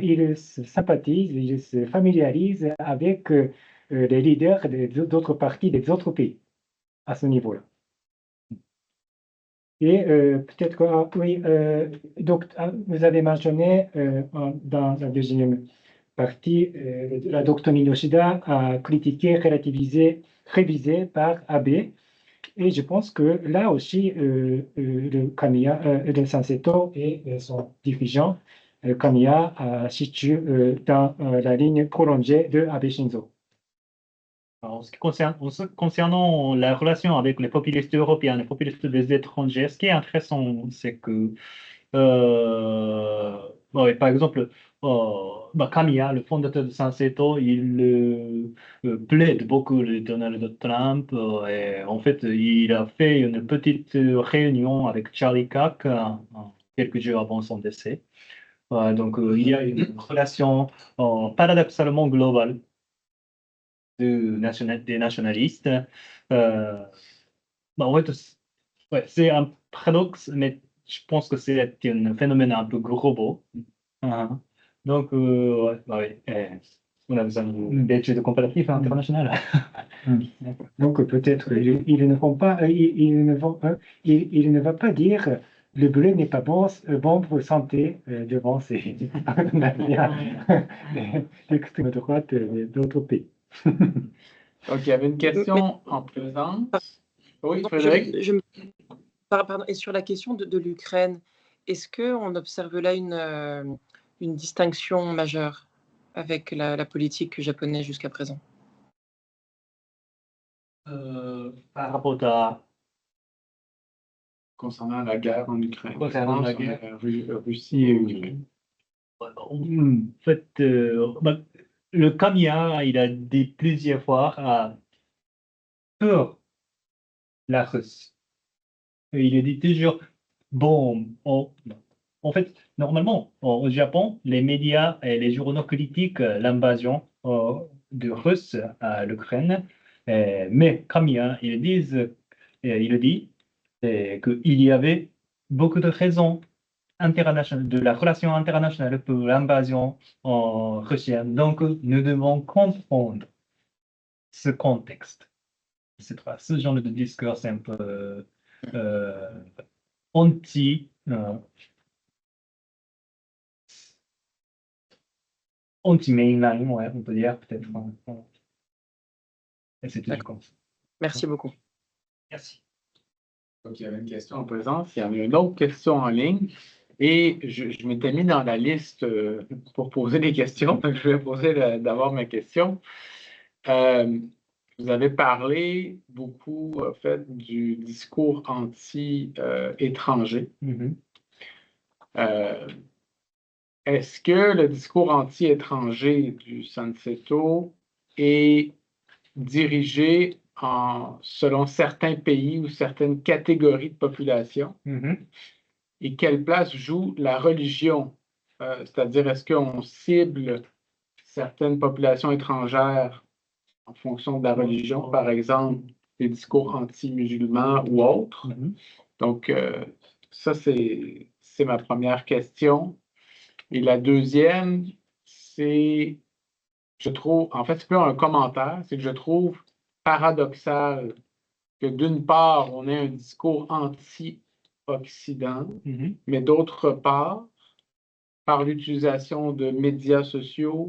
il se sympathise, il se familiarise avec les leaders d'autres partis des autres pays à ce niveau-là. Et peut-être que, oui, donc vous avez mentionné dans la deuxième partie, la doctrine Yoshida a critiqué, relativisé, révisé par Abe. Et je pense que là aussi, le Kamiya, le Sanseto et son dirigeant, Kamiya, situe dans la ligne prolongée de Abe Shinzo. Alors, concernant la relation avec les populistes européens, les populistes des étrangers, ce qui est intéressant, c'est que, ouais, par exemple, Kamiya, le fondateur de Sanseto, il plaide beaucoup de Donald Trump. Et en fait, il a fait une petite réunion avec Charlie Kirk quelques jours avant son décès. Donc, il y a une relation paradoxalement globale des nationalistes. En fait, ouais, c'est un paradoxe, mais je pense que c'est un phénomène un peu global. Donc, ouais, on a besoin d'études comparatives internationales. Donc, peut-être, il ne vont pas, il ne va pas dire le bleu n'est pas bon pour santé devant ces l'extrême droite d'autres pays. Donc, il y avait une question en présence. Oui, Frédéric? Pardon, et sur la question de l'Ukraine, est-ce qu'on observe là une distinction majeure avec la politique japonaise jusqu'à présent? Par rapport à... Concernant la guerre en Ukraine. Concernant la guerre. Russie et Ukraine. En fait, le Kamiya, il a dit plusieurs fois pour la Russie. Et il a dit toujours, bon, en fait, normalement, au Japon, les médias et les journaux critiquent l'invasion de Russes à l'Ukraine. Mais Kamiya, il dit qu'il y avait beaucoup de raisons de la relation internationale pour l'invasion russienne. Donc, nous devons comprendre ce contexte. Ce genre de discours un peu anti-mainline, ouais, on peut dire peut-être. Et c'est tout. Merci beaucoup. Merci. Donc, il y avait une question en présence. Il y en a une autre question en ligne. Et je m'étais mis dans la liste pour poser des questions. Donc, je vais poser d'abord mes questions. Vous vous avez parlé beaucoup, en fait, du discours anti-étranger. Est-ce que le discours anti-étranger du Sanseto est dirigé selon certains pays ou certaines catégories de population? Et quelle place joue la religion? C'est-à-dire, est-ce qu'on cible certaines populations étrangères en fonction de la religion, par exemple, des discours anti-musulmans ou autres? Donc, ça, c'est ma première question. Et la deuxième, c'est, je trouve, en fait, c'est plus un commentaire, c'est que je trouve paradoxal que d'une part, on ait un discours anti-Occident, mais d'autre part, par l'utilisation de médias sociaux,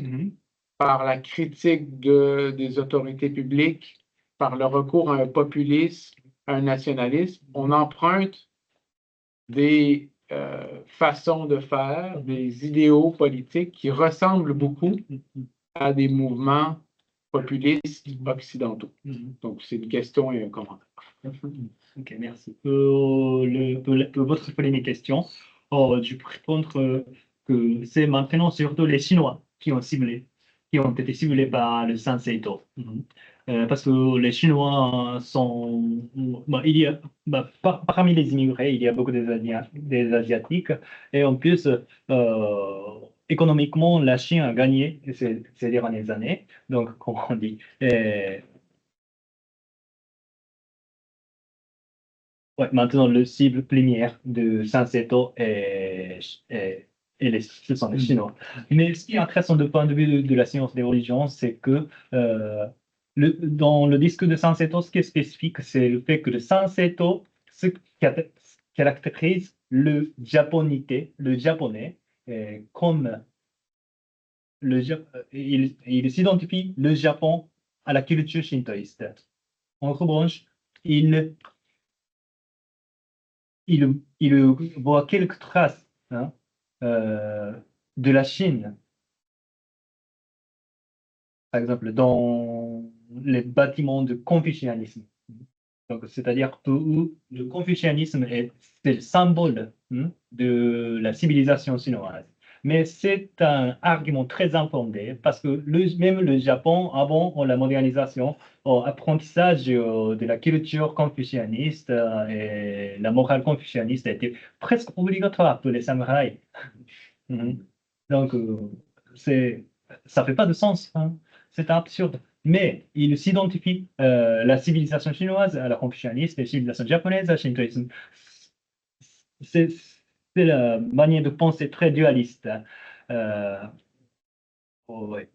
par la critique des autorités publiques, par le recours à un populisme, à un nationalisme, on emprunte des façons de faire, des idéaux politiques qui ressemblent beaucoup à des mouvements populistes occidentaux. Donc, c'est une question et un commentaire. Ok, merci. Pour votre première question, je peux répondre que c'est maintenant surtout les Chinois qui ont été ciblés par le Sanseito. Parce que les Chinois sont, parmi les immigrés, il y a beaucoup des Asiatiques, et en plus, économiquement, la Chine a gagné ces dernières années. Donc, comme on dit, ouais, maintenant, le cible première de Sanseto ce sont les Chinois. Mais ce qui est intéressant du point de vue de la science des religions, c'est que dans le disque de Sanseto, ce qui est spécifique, c'est le fait que le Sanseto caractérise le japonité, le japonais, comme il s'identifie le Japon à la culture shintoïste. En revanche, il voit quelques traces de la Chine, par exemple, dans les bâtiments de confucianisme. Donc, c'est-à-dire que le confucianisme c'est le symbole de la civilisation chinoise. Mais c'est un argument très infondé parce que même le Japon, avant la modernisation, l'apprentissage de la culture confucianiste et la morale confucianiste a été presque obligatoire pour les samouraïs. Donc, ça ne fait pas de sens. C'est absurde. Mais il s'identifie la civilisation chinoise à la confucianisme et la civilisation japonaise à shintoïsme. C'est la manière de penser très dualiste. Ouais.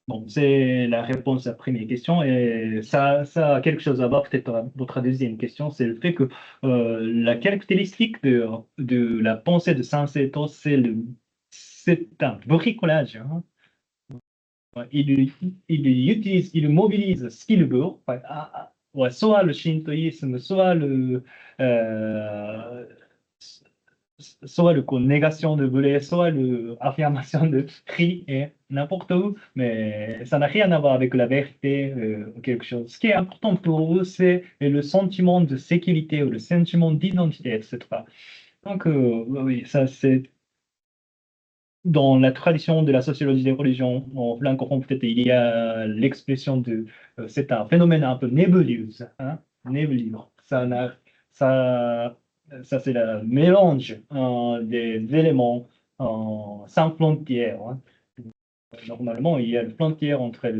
Bon, c'est la réponse à la première question et ça a quelque chose à voir peut-être à votre deuxième question, c'est le fait que la caractéristique de la pensée de Sanseto, c'est un bricolage. Il mobilise ce qu'il veut, ouais, soit le shintoïsme, soit le négation de blé, soit l'affirmation de cri et n'importe où, mais ça n'a rien à voir avec la vérité ou quelque chose. Ce qui est important pour eux, c'est le sentiment de sécurité ou le sentiment d'identité, etc. Donc, oui, ça c'est dans la tradition de la sociologie des religions, en francophone, peut-être il y a l'expression de c'est un phénomène un peu nébuleux, nébuleux. Ça, ça c'est le mélange des éléments sans frontières. Normalement, il y a une frontière entre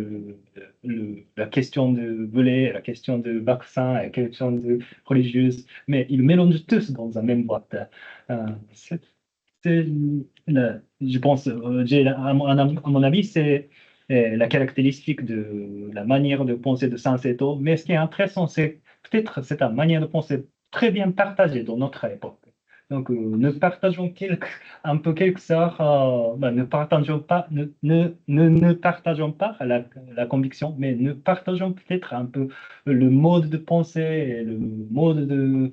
la question de voler, la question de vaccin, la question de religieuse, mais ils mélangent tous dans la même boîte. Je pense, à mon avis, c'est la caractéristique de la manière de penser de Sanseto. Mais ce qui est intéressant, c'est peut-être cette manière de penser très bien partagée dans notre époque. Donc, ne partageons un peu quelque sorte, ne partageons pas, ne partageons pas la conviction, mais ne partageons peut-être un peu le mode de pensée, et le mode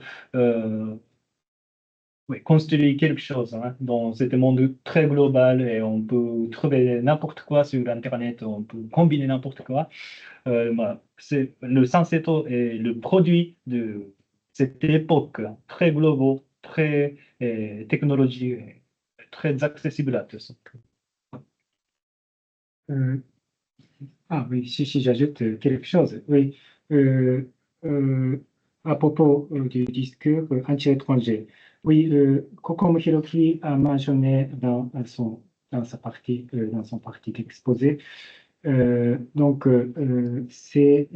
oui, construire quelque chose dans ce monde très global et on peut trouver n'importe quoi sur Internet, on peut combiner n'importe quoi. Voilà. Le Sanseto est le produit de cette époque très global, très technologique, très accessible à tous. Oui, si j'ajoute quelque chose, oui, euh, à propos du discours anti-étranger, oui, comme Hiroki a mentionné dans dans son partie d'exposé, c'est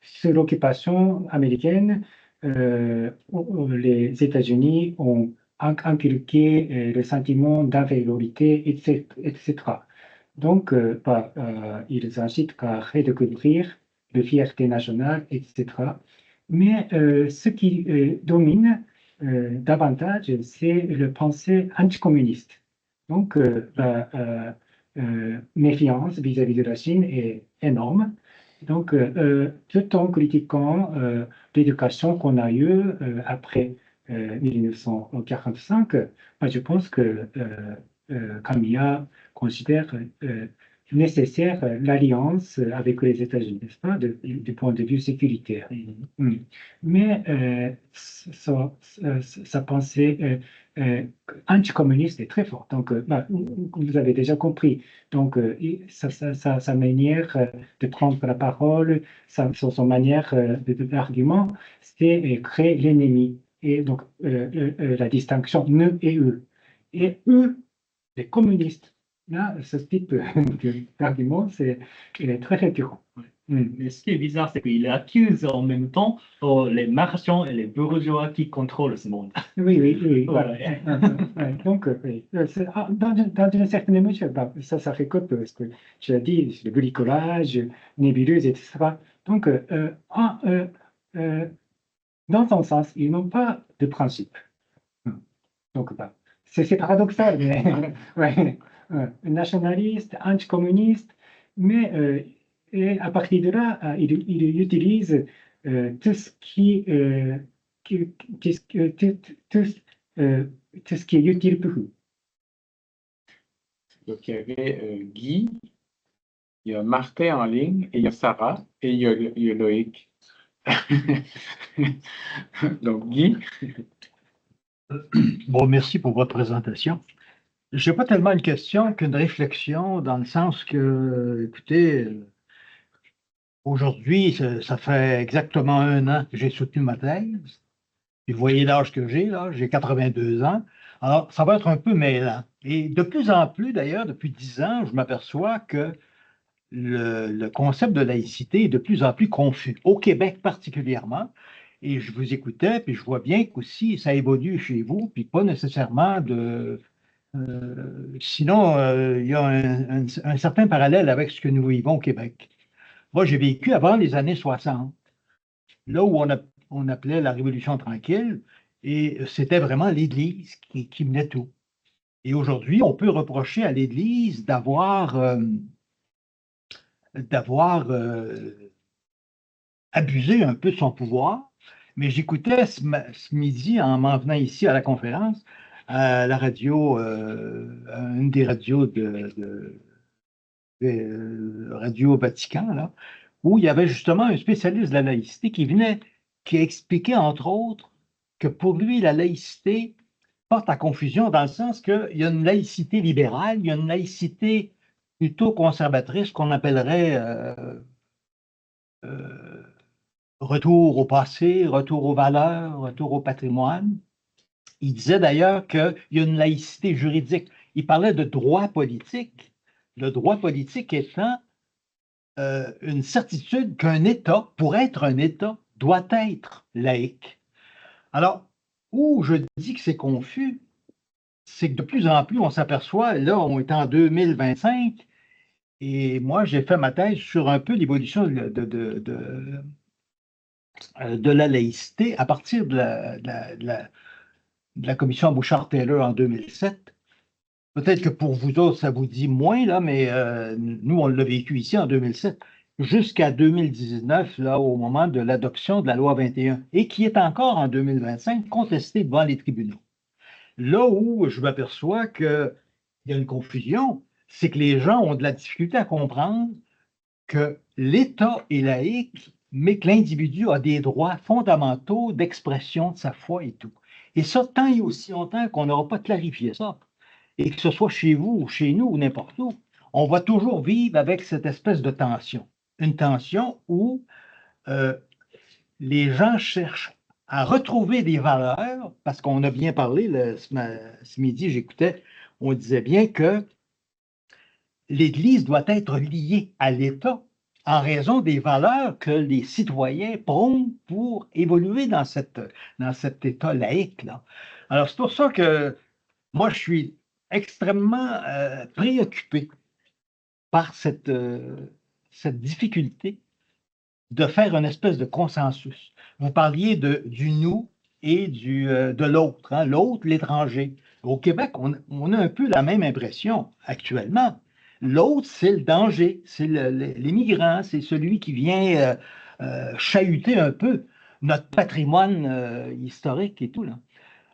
sur l'occupation américaine, où les États-Unis ont inculqué le sentiment d'infériorité, etc. Donc, ils incitent à redécouvrir la fierté nationale, etc. Mais ce qui domine davantage, c'est le pensée anticommuniste. Donc, méfiance vis-à-vis de la Chine est énorme. Donc, tout en critiquant l'éducation qu'on a eue après 1945, je pense que Kamiya considère nécessaire l'alliance avec les États-Unis, n'est-ce pas, du point de vue sécuritaire. Mais sa pensée anticommuniste est très forte. Donc, vous avez déjà compris. Donc, sa manière de prendre la parole, son manière d'argument, c'est créer l'ennemi. Et donc, la distinction nous et eux. Et eux, les communistes, là, ce type d'argument, il est très récurrent. Mais ce qui est bizarre, c'est qu'il accuse en même temps les marchands et les bourgeois qui contrôlent ce monde. Oui, voilà. Ouais. Donc, oui, dans une certaine mesure, ça fait comme ce que tu as dit, le bricolage, nébuleuse, etc. Donc, dans un sens, ils n'ont pas de principe. Donc, c'est paradoxal, mais ouais, nationaliste, anticommuniste, mais et à partir de là, il utilise tout ce tout ce qui est utile pour eux. Donc, il y avait Guy, il y a Martin en ligne, et il y a Sarah, et il y a Loïc. Donc, Guy. Bon, merci pour votre présentation. Je n'ai pas tellement une question qu'une réflexion dans le sens que, écoutez, aujourd'hui, ça fait exactement 1 an que j'ai soutenu ma thèse. Puis vous voyez l'âge que j'ai, là, j'ai 82 ans. Alors, ça va être un peu mêlant. Et de plus en plus, d'ailleurs, depuis 10 ans, je m'aperçois que le concept de laïcité est de plus en plus confus, au Québec particulièrement. Et je vous écoutais, puis je vois bien qu'aussi ça évolue chez vous, puis pas nécessairement de... sinon, il y a un certain parallèle avec ce que nous vivons au Québec. Moi, j'ai vécu avant les années 60, là où on appelait la Révolution tranquille, et c'était vraiment l'Église qui menait tout. Et aujourd'hui, on peut reprocher à l'Église d'avoir abusé un peu de son pouvoir. Mais j'écoutais ce midi, en m'en venant ici à la conférence, à la radio, une des radios de Radio Vatican, là, où il y avait justement un spécialiste de la laïcité qui expliquait, entre autres, que pour lui, la laïcité porte à confusion dans le sens qu'il y a une laïcité libérale, il y a une laïcité plutôt conservatrice qu'on appellerait retour au passé, retour aux valeurs, retour au patrimoine. Il disait d'ailleurs qu'il y a une laïcité juridique. Il parlait de droit politique. Le droit politique étant une certitude qu'un État, pour être un État, doit être laïque. Alors, où je dis que c'est confus, c'est que de plus en plus, on s'aperçoit, là, on est en 2025, et moi, j'ai fait ma thèse sur un peu l'évolution de la laïcité à partir de la commission Bouchard-Taylor en 2007. Peut-être que pour vous autres, ça vous dit moins, là, mais nous, on l'a vécu ici en 2007. jusqu'à 2019, là, au moment de l'adoption de la loi 21, et qui est encore en 2025 contestée devant les tribunaux. Là où je m'aperçois qu'il y a une confusion, c'est que les gens ont de la difficulté à comprendre que l'État est laïque, mais que l'individu a des droits fondamentaux d'expression de sa foi et tout. Et ça, tant et aussi longtemps qu'on n'aura pas clarifié ça, et que ce soit chez vous ou chez nous ou n'importe où, on va toujours vivre avec cette espèce de tension. Une tension où les gens cherchent à retrouver des valeurs, parce qu'on a bien parlé ce midi, j'écoutais, on disait bien que l'Église doit être liée à l'État en raison des valeurs que les citoyens prônent pour évoluer dans cet État laïque-là. Alors, c'est pour ça que moi, je suis extrêmement préoccupé par cette difficulté de faire une espèce de consensus. Vous parliez du nous et de l'autre, hein, l'autre, l'étranger. Au Québec, on a un peu la même impression actuellement. L'autre, c'est le danger, c'est l'immigrant, c'est celui qui vient chahuter un peu notre patrimoine historique et tout, là.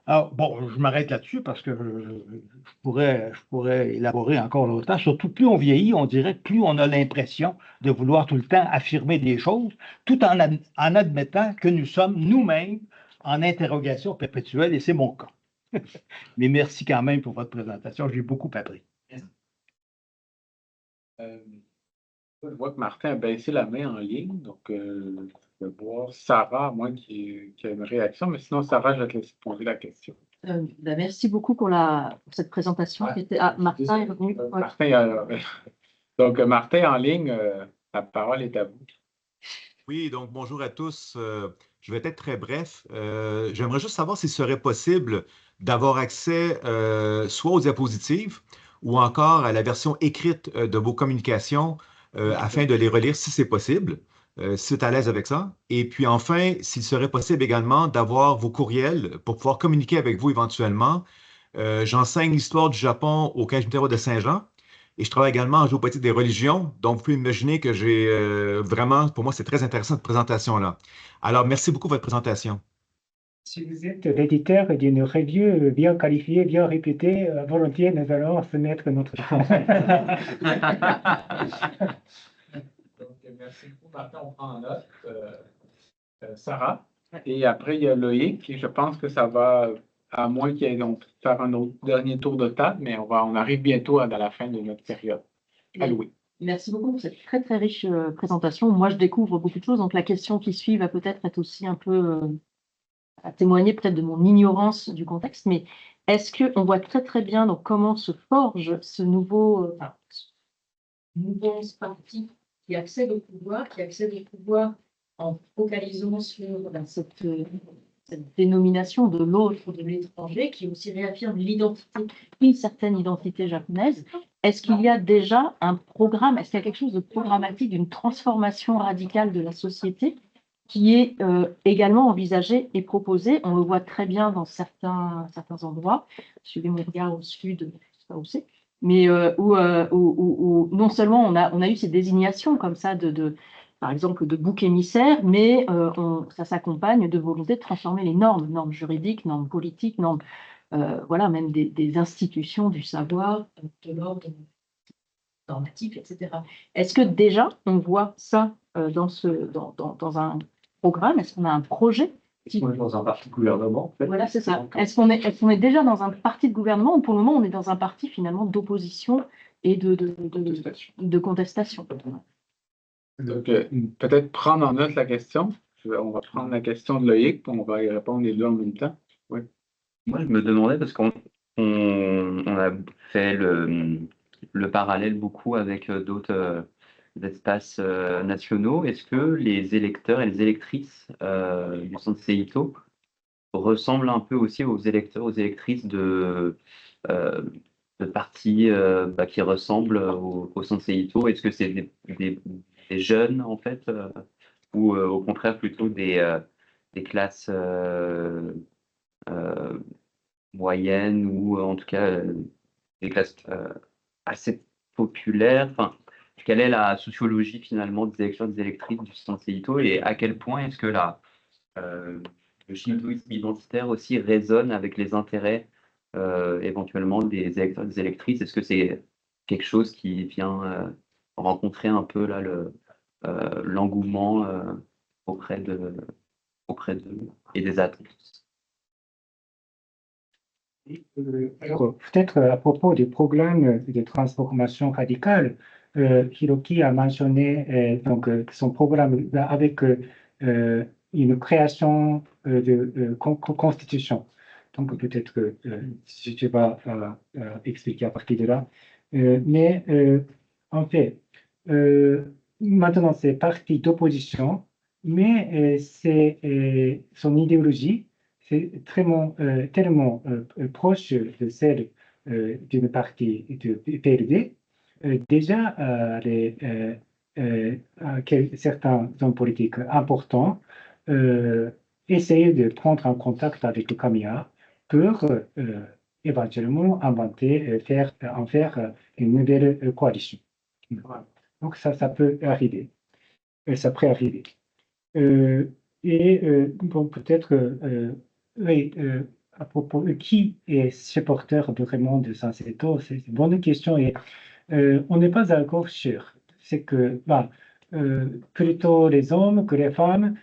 Alors, bon, je m'arrête là-dessus parce que je pourrais élaborer encore longtemps. Surtout, plus on vieillit, on dirait que plus on a l'impression de vouloir tout le temps affirmer des choses, tout en admettant que nous sommes nous-mêmes en interrogation perpétuelle, et c'est mon cas. Mais merci quand même pour votre présentation, j'ai beaucoup appris. Je vois que Martin a baissé la main en ligne, donc je vais voir Sarah, à moins qui a une réaction, mais sinon, Sarah, je vais te laisser poser la question. Merci beaucoup pour cette présentation. Ouais. Martin est revenu. Ouais. Donc, Martin en ligne, la parole est à vous. Oui, donc bonjour à tous. Je vais être très bref. J'aimerais juste savoir s'il serait possible d'avoir accès soit aux diapositives ou encore à la version écrite de vos communications afin de les relire si c'est possible, si vous êtes à l'aise avec ça. Et puis enfin, s'il serait possible également d'avoir vos courriels pour pouvoir communiquer avec vous éventuellement. J'enseigne l'histoire du Japon au Collège militaire de Saint-Jean. Et je travaille également en géopolitique des religions. Donc, vous pouvez imaginer que j'ai vraiment, pour moi, c'est très intéressant cette présentation-là. Alors, merci beaucoup pour votre présentation. Si vous êtes l'éditeur d'une review bien qualifiée, bien réputée, volontiers, nous allons soumettre notre. Donc, merci beaucoup, Martin. On prend en note. Sarah. Et après, il y a Loïc. Et je pense que ça va, à moins qu'il y ait faire un autre dernier tour de table, mais on arrive bientôt à la fin de notre période. Louis. Merci beaucoup pour cette très très riche présentation. Moi, je découvre beaucoup de choses, donc la question qui suit va peut-être être aussi un peu à témoigner peut-être de mon ignorance du contexte, mais est-ce qu'on voit très très bien donc, comment se forge ce nouveau parti qui accède au pouvoir en focalisant sur cette dénomination de l'autre, de l'étranger, qui aussi réaffirme une certaine identité japonaise. Est-ce qu'il y a déjà un programme, est-ce qu'il y a quelque chose de programmatique, d'une transformation radicale de la société qui est également envisagé et proposé? On le voit très bien dans certains endroits. Suivez mon regard au sud, je ne sais pas où c'est, mais où non seulement on a eu ces désignations comme ça par exemple, de boucs émissaires, mais ça s'accompagne de volonté de transformer les normes juridiques, normes politiques, voilà, même des institutions du savoir, de l'ordre normatif, etc. Est-ce que déjà on voit ça dans un programme? Est-ce qu'on a un projet On est dans un parti de gouvernement, en fait. Voilà, c'est ça. Est-ce qu'on est déjà dans un parti de gouvernement ou pour le moment on est dans un parti finalement d'opposition et de contestation? Donc, peut-être prendre en note la question. On va prendre la question de Loïc, puis on va y répondre les deux en même temps. Oui. Moi, je me demandais, parce qu'on a fait le parallèle beaucoup avec d'autres espaces nationaux. Est-ce que les électeurs et les électrices du Centre Seito ressemblent un peu aussi aux électeurs, aux électrices de partis qui ressemblent au Centre Seito? Est-ce que c'est des jeunes, en fait, ou au contraire plutôt des classes moyennes, ou en tout cas des classes assez populaires? Enfin, quelle est la sociologie finalement des électeurs et des électrices du Sensei Ito et à quel point est-ce que le shintoïsme identitaire aussi résonne avec les intérêts éventuellement des électeurs et des électrices? Est-ce que c'est quelque chose qui vient rencontrer un peu là l'engouement auprès de et des attentes? Alors, peut-être à propos des programmes de transformation radicale, Hiroki a mentionné son programme avec une création de constitution. Donc peut-être que je vais expliquer à partir de là. Mais en fait, maintenant c'est parti d'opposition, mais c'est son idéologie c'est tellement proche de celle d'une partie de PLD. Déjà, certains hommes politiques importants essayaient de prendre en contact avec le Kamiya pour éventuellement inventer, en faire une nouvelle coalition. Donc ça peut arriver. Ça pourrait arriver. Bon, peut-être oui, à propos de qui est supporter vraiment de Sanseto, c'est une bonne question et on n'est pas encore sûr. C'est que plutôt les hommes que les femmes,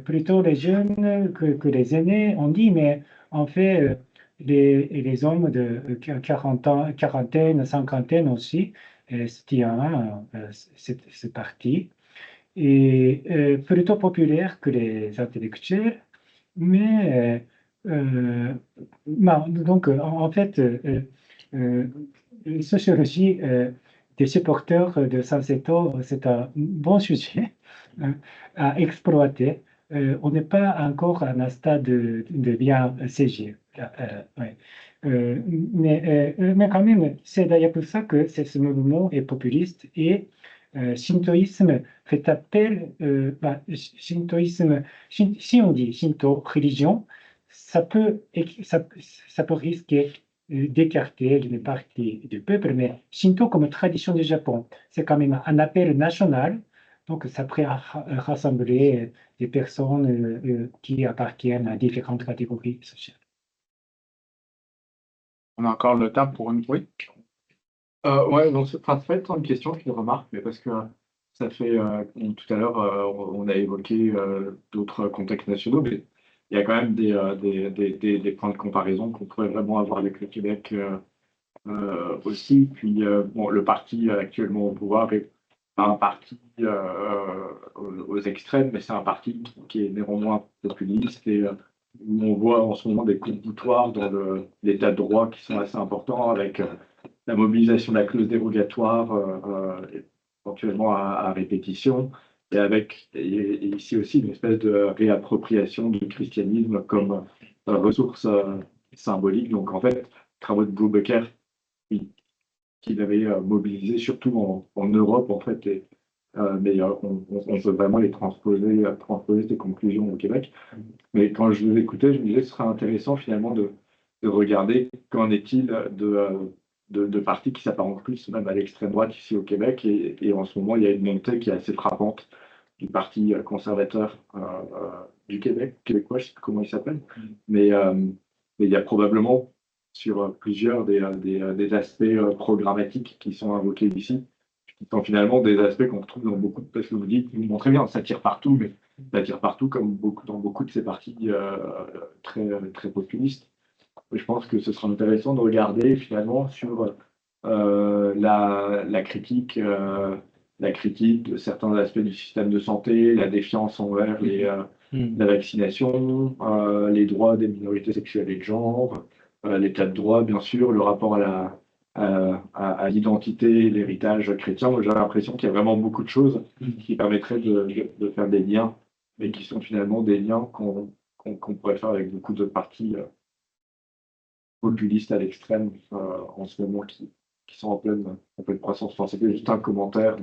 plutôt les jeunes que les aînés, on dit, mais en fait, les hommes de 40 ans, quarantaine, cinquantaine aussi, soutiennent ce parti et plutôt populaire que les intellectuels, mais donc en fait, la sociologie des supporters de Sanseto, c'est un bon sujet à exploiter. On n'est pas encore à un stade de bien saisir. Ouais. Mais quand même, c'est d'ailleurs pour ça que ce mouvement est populiste et shintoïsme fait appel, shintoïsme, si on dit shinto, religion, ça peut risquer d'écarter une partie du peuple, mais shinto comme tradition du Japon, c'est quand même un appel national, donc ça pourrait rassembler des personnes qui appartiennent à différentes catégories sociales. On a encore le temps pour une... Oui? Ouais, donc c'est pas tant une question qu'une remarque, mais parce que ça fait, tout à l'heure, on a évoqué d'autres contextes nationaux, mais il y a quand même des points de comparaison qu'on pourrait vraiment avoir avec le Québec aussi. Puis, bon, le parti actuellement au pouvoir est pas un parti aux extrêmes, mais c'est un parti qui est néanmoins populiste et où on voit en ce moment des coups de boutoir dans l'état de droit qui sont assez importants avec la mobilisation de la clause dérogatoire éventuellement à répétition et avec et ici aussi une espèce de réappropriation du christianisme comme ressource symbolique. Donc en fait, travaux de Brubaker qu'il avait mobilisé surtout en Europe en fait, mais on peut vraiment les transposer ces conclusions au Québec. Mais quand je vous écoutais, je me disais que ce serait intéressant finalement de regarder qu'en est-il de partis qui s'apparentent plus même à l'extrême droite ici au Québec. Et en ce moment, il y a une montée qui est assez frappante du Parti conservateur du Québec, québécois, je ne sais plus comment il s'appelle. Mais il y a probablement sur plusieurs des aspects programmatiques qui sont invoqués ici, qui sont finalement des aspects qu'on retrouve dans beaucoup de... Parce que vous dites, vous montrez bien, ça tire partout, mais ça tire partout comme dans beaucoup de ces partis très populistes. Et je pense que ce sera intéressant de regarder finalement sur la critique de certains aspects du système de santé, la défiance envers la vaccination, les droits des minorités sexuelles et de genre, l'état de droit, bien sûr, le rapport à l'identité, l'héritage chrétien. J'ai l'impression qu'il y a vraiment beaucoup de choses qui permettraient de faire des liens, mais qui sont finalement des liens qu'on pourrait faire avec beaucoup de partis populistes à l'extrême en ce moment qui sont en pleine croissance. Enfin, c'était juste un commentaire,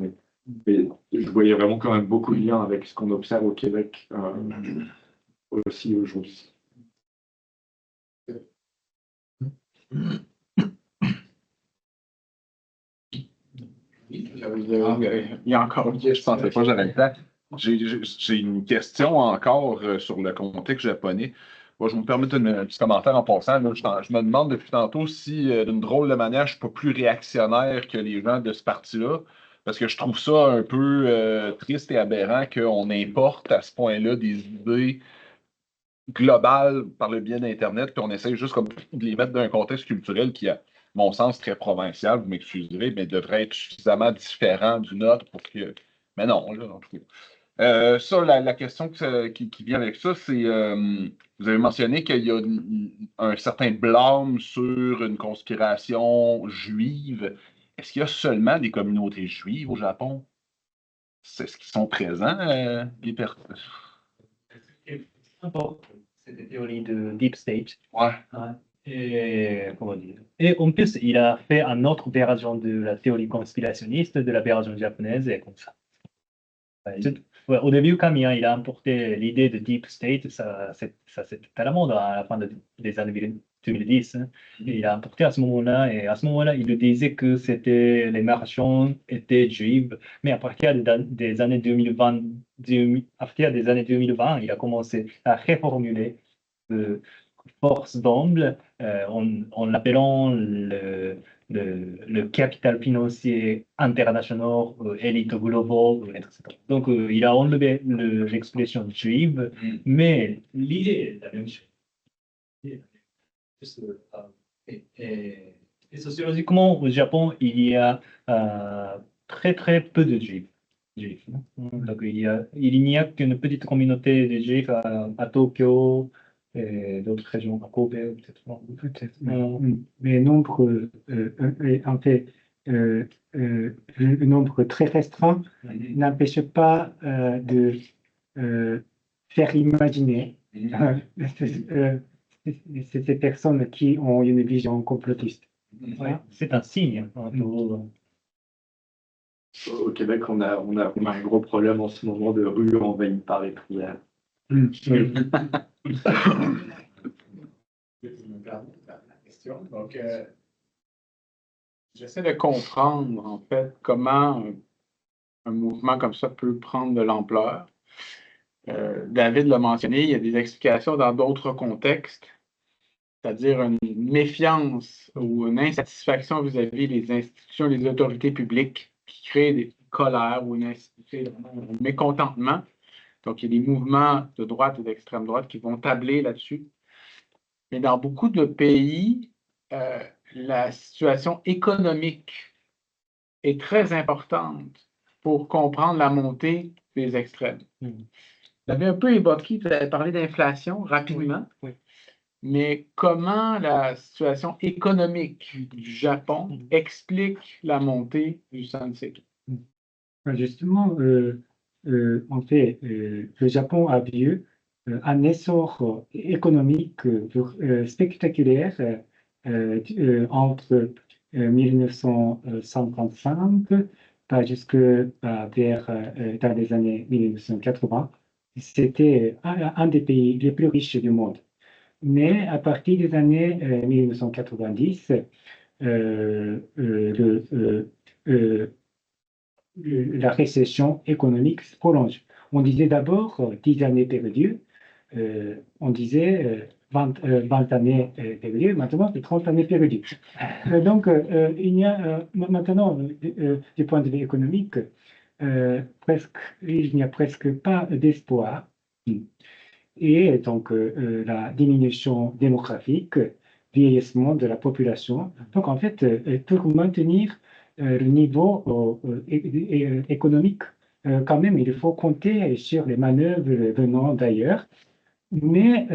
mais je voyais vraiment quand même beaucoup de liens avec ce qu'on observe au Québec aussi aujourd'hui. Oui, j'avais il y a encore Ok, je pensais pas que j'avais le temps. J'ai une question encore sur le contexte japonais. Moi, je vais me permettre un petit commentaire en passant. Là, je me demande depuis tantôt si, d'une drôle de manière, je ne suis pas plus réactionnaire que les gens de ce parti-là, parce que je trouve ça un peu triste et aberrant qu'on importe à ce point-là des idées globales par le biais d'Internet, puis on essaye juste comme de les mettre dans un contexte culturel qui, à mon sens, très provincial, vous m'excuserez, mais devrait être suffisamment différent du nôtre pour que. Mais non, là, en tout cas. Ça, la question qui vient avec ça, c'est vous avez mentionné qu'il y a un certain blâme sur une conspiration juive. Est-ce qu'il y a seulement des communautés juives au Japon? Est-ce qu'ils sont présents, les personnes? Cette théorie de Deep State. Ouais. Et, comment dire? Et en plus, il a fait une autre version de la théorie conspirationniste, de la version japonaise, et comme ça. Ouais, au début, Kamiya, il a importé l'idée de Deep State, c'était à la mode à la fin des années 2010. Hein. Et il a importé à ce moment-là, et à ce moment-là, il disait que les marchands étaient juifs, mais à partir des années 2020, à partir des années 2020, il a commencé à reformuler force d'ombre en l'appelant le capital financier international, élite globale, etc. Donc, il a enlevé l'expression juive, mais l'idée est la même chose. Et sociologiquement, au Japon, il y a très très peu de juifs. Donc, il n'y a qu'une petite communauté de juifs à Tokyo et d'autres régions, à Kobe, peut-être. Peut-être, mais nombre, en fait, le nombre très restreint n'empêche pas de faire imaginer ces personnes qui ont une vision complotiste. Ouais, c'est un signe. Hein, Au Québec, on a un gros problème en ce moment de rues envahies par les prières. Donc, j'essaie de comprendre, en fait, comment un mouvement comme ça peut prendre de l'ampleur. David l'a mentionné, il y a des explications dans d'autres contextes, c'est-à-dire une méfiance ou une insatisfaction vis-à-vis des institutions, des autorités publiques qui créent des colères ou un mécontentement. Donc, il y a des mouvements de droite et d'extrême droite qui vont tabler là-dessus. Mais dans beaucoup de pays, la situation économique est très importante pour comprendre la montée des extrêmes. Vous avez un peu évoqué, vous avez parlé d'inflation rapidement, mais comment la situation économique du Japon explique la montée du Sansei? Justement, en fait, le Japon a vu un essor économique spectaculaire entre 1955 jusque vers dans les années 1980. C'était un des pays les plus riches du monde. Mais à partir des années 1990, la récession économique se prolonge. On disait d'abord 10 années perdues, on disait 20 années perdues, maintenant c'est 30 années perdues. Donc, il y a maintenant, du point de vue économique, il n'y a presque pas d'espoir. Et donc, la diminution démographique, vieillissement de la population. Donc, en fait, pour maintenir le niveau économique, quand même, il faut compter sur les manœuvres venant d'ailleurs. Mais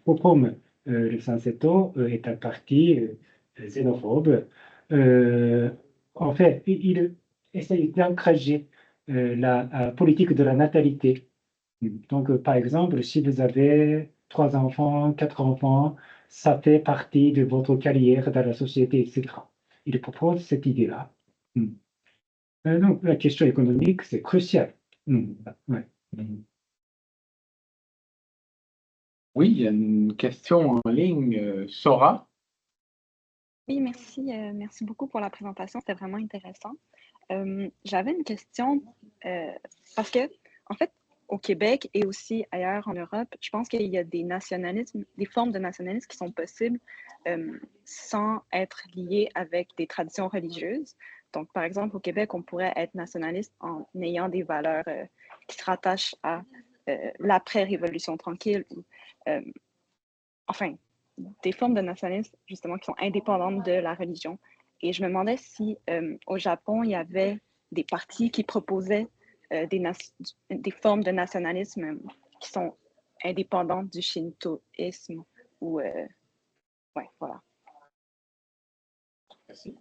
comme le Sanseto est un parti xénophobe, en fait, il essaye d'encourager la politique de la natalité. Donc, par exemple, si vous avez 3 enfants, 4 enfants, ça fait partie de votre carrière dans la société, etc. Il propose cette idée-là. Donc, la question économique, c'est crucial. Ouais. Oui, il y a une question en ligne. Sora Oui, merci, merci beaucoup pour la présentation, c'était vraiment intéressant. J'avais une question, parce que, en fait, au Québec et aussi ailleurs en Europe, je pense qu'il y a des nationalismes, des formes de nationalisme qui sont possibles sans être liées avec des traditions religieuses. Donc, par exemple, au Québec, on pourrait être nationaliste en ayant des valeurs qui se rattachent à l'après-révolution tranquille, ou, enfin, des formes de nationalisme, justement, qui sont indépendantes de la religion. Et je me demandais si au Japon, il y avait des partis qui proposaient des formes de nationalisme qui sont indépendantes du shintoïsme ou ouais, voilà. Merci.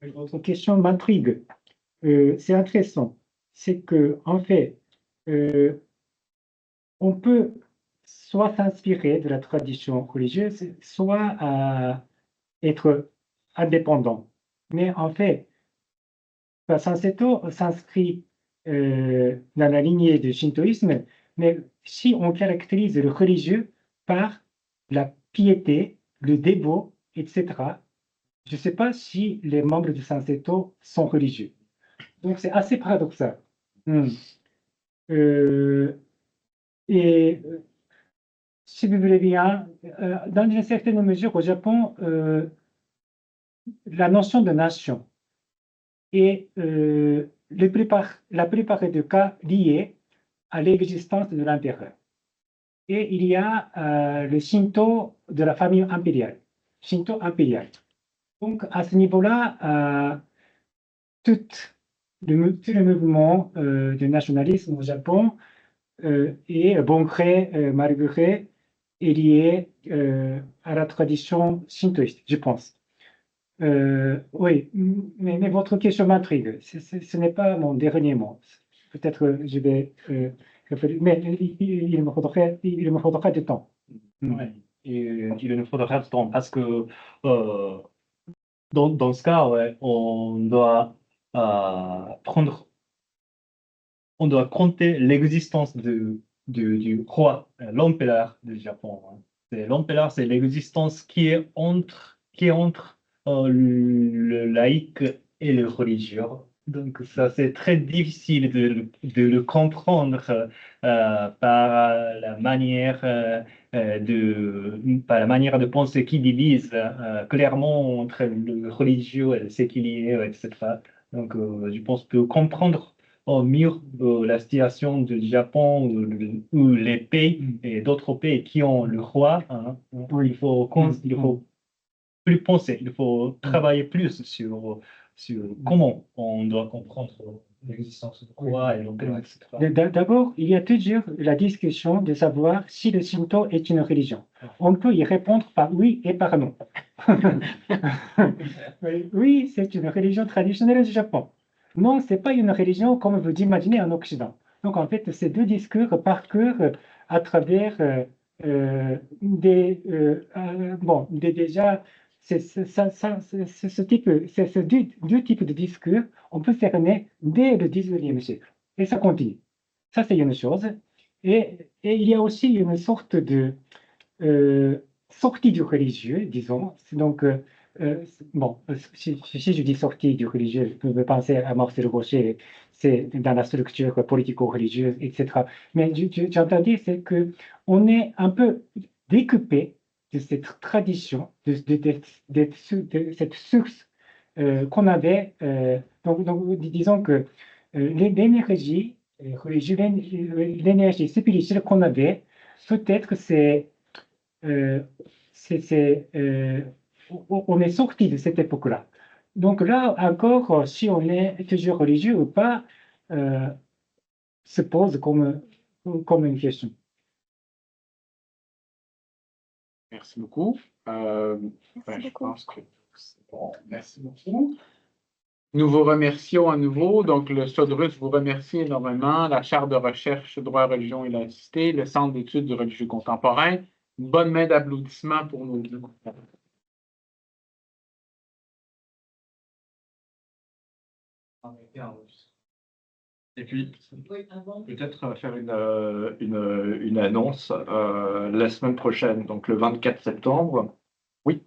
Votre question m'intrigue. C'est intéressant. C'est que, en fait, on peut soit s'inspirer de la tradition religieuse, soit être indépendant. Mais en fait, Sanseto s'inscrit dans la lignée du shintoïsme, mais si on caractérise le religieux par la piété, le dévot, etc., je ne sais pas si les membres du Sanseto sont religieux. Donc c'est assez paradoxal. Et si vous voulez bien, dans une certaine mesure, au Japon, la notion de nation est la plupart des cas liée à l'existence de l'empereur. Et il y a le Shinto de la famille impériale, Shinto impérial. Donc à ce niveau-là, tout le mouvement du nationalisme au Japon est bon gré, mal gré, est lié à la tradition shintoïste, je pense. Oui, mais votre question m'intrigue. Ce n'est pas mon dernier mot. Peut-être je vais réfléchir, mais il me faudra du temps. Ouais. Et il nous faudra du temps parce que dans ce cas, ouais, on doit compter l'existence du roi, l'empereur du Japon, hein. L'empereur, c'est l'existence qui est entre le laïque et le religieux. Donc ça, c'est très difficile de le comprendre par la manière de penser qui divise clairement entre le religieux et le séculier, etc. Donc je pense que comprendre au mieux la situation du Japon ou les pays et d'autres pays qui ont le roi, hein, il faut plus penser, il faut travailler plus sur comment on doit comprendre l'existence du roi et l'empereur, etc. D'abord, il y a toujours la discussion de savoir si le Shinto est une religion. On peut y répondre par oui et par non. Oui, c'est une religion traditionnelle du Japon. Non, ce n'est pas une religion comme vous imaginez en Occident. Donc, en fait, ces deux discours parcourent à travers déjà, ces deux types de discours, on peut cerner dès le 19e siècle. Et ça continue. Ça, c'est une chose. Et il y a aussi une sorte de sortie du religieux, disons. Donc, si je dis sortie du religieux, je peux penser à Marcel Rocher, c'est dans la structure politico-religieuse, etc. Mais j'ai entendu, c'est qu'on est un peu découpé de cette tradition, de cette source qu'on avait. Donc, disons que l'énergie religieuse, l'énergie spirituelle qu'on avait, peut-être on est sorti de cette époque-là. Donc là encore, si on est toujours religieux ou pas, se pose comme une question. Merci beaucoup. Je pense que c'est bon. Merci beaucoup. Nous vous remercions à nouveau. Donc, le SODRUS vous remercie énormément. La Charte de recherche droit, religion et laïcité, le Centre d'études du religieux contemporain. Une bonne main d'applaudissements pour nos deux. Et puis, peut-être faire une annonce la semaine prochaine, donc le 24 septembre. Oui.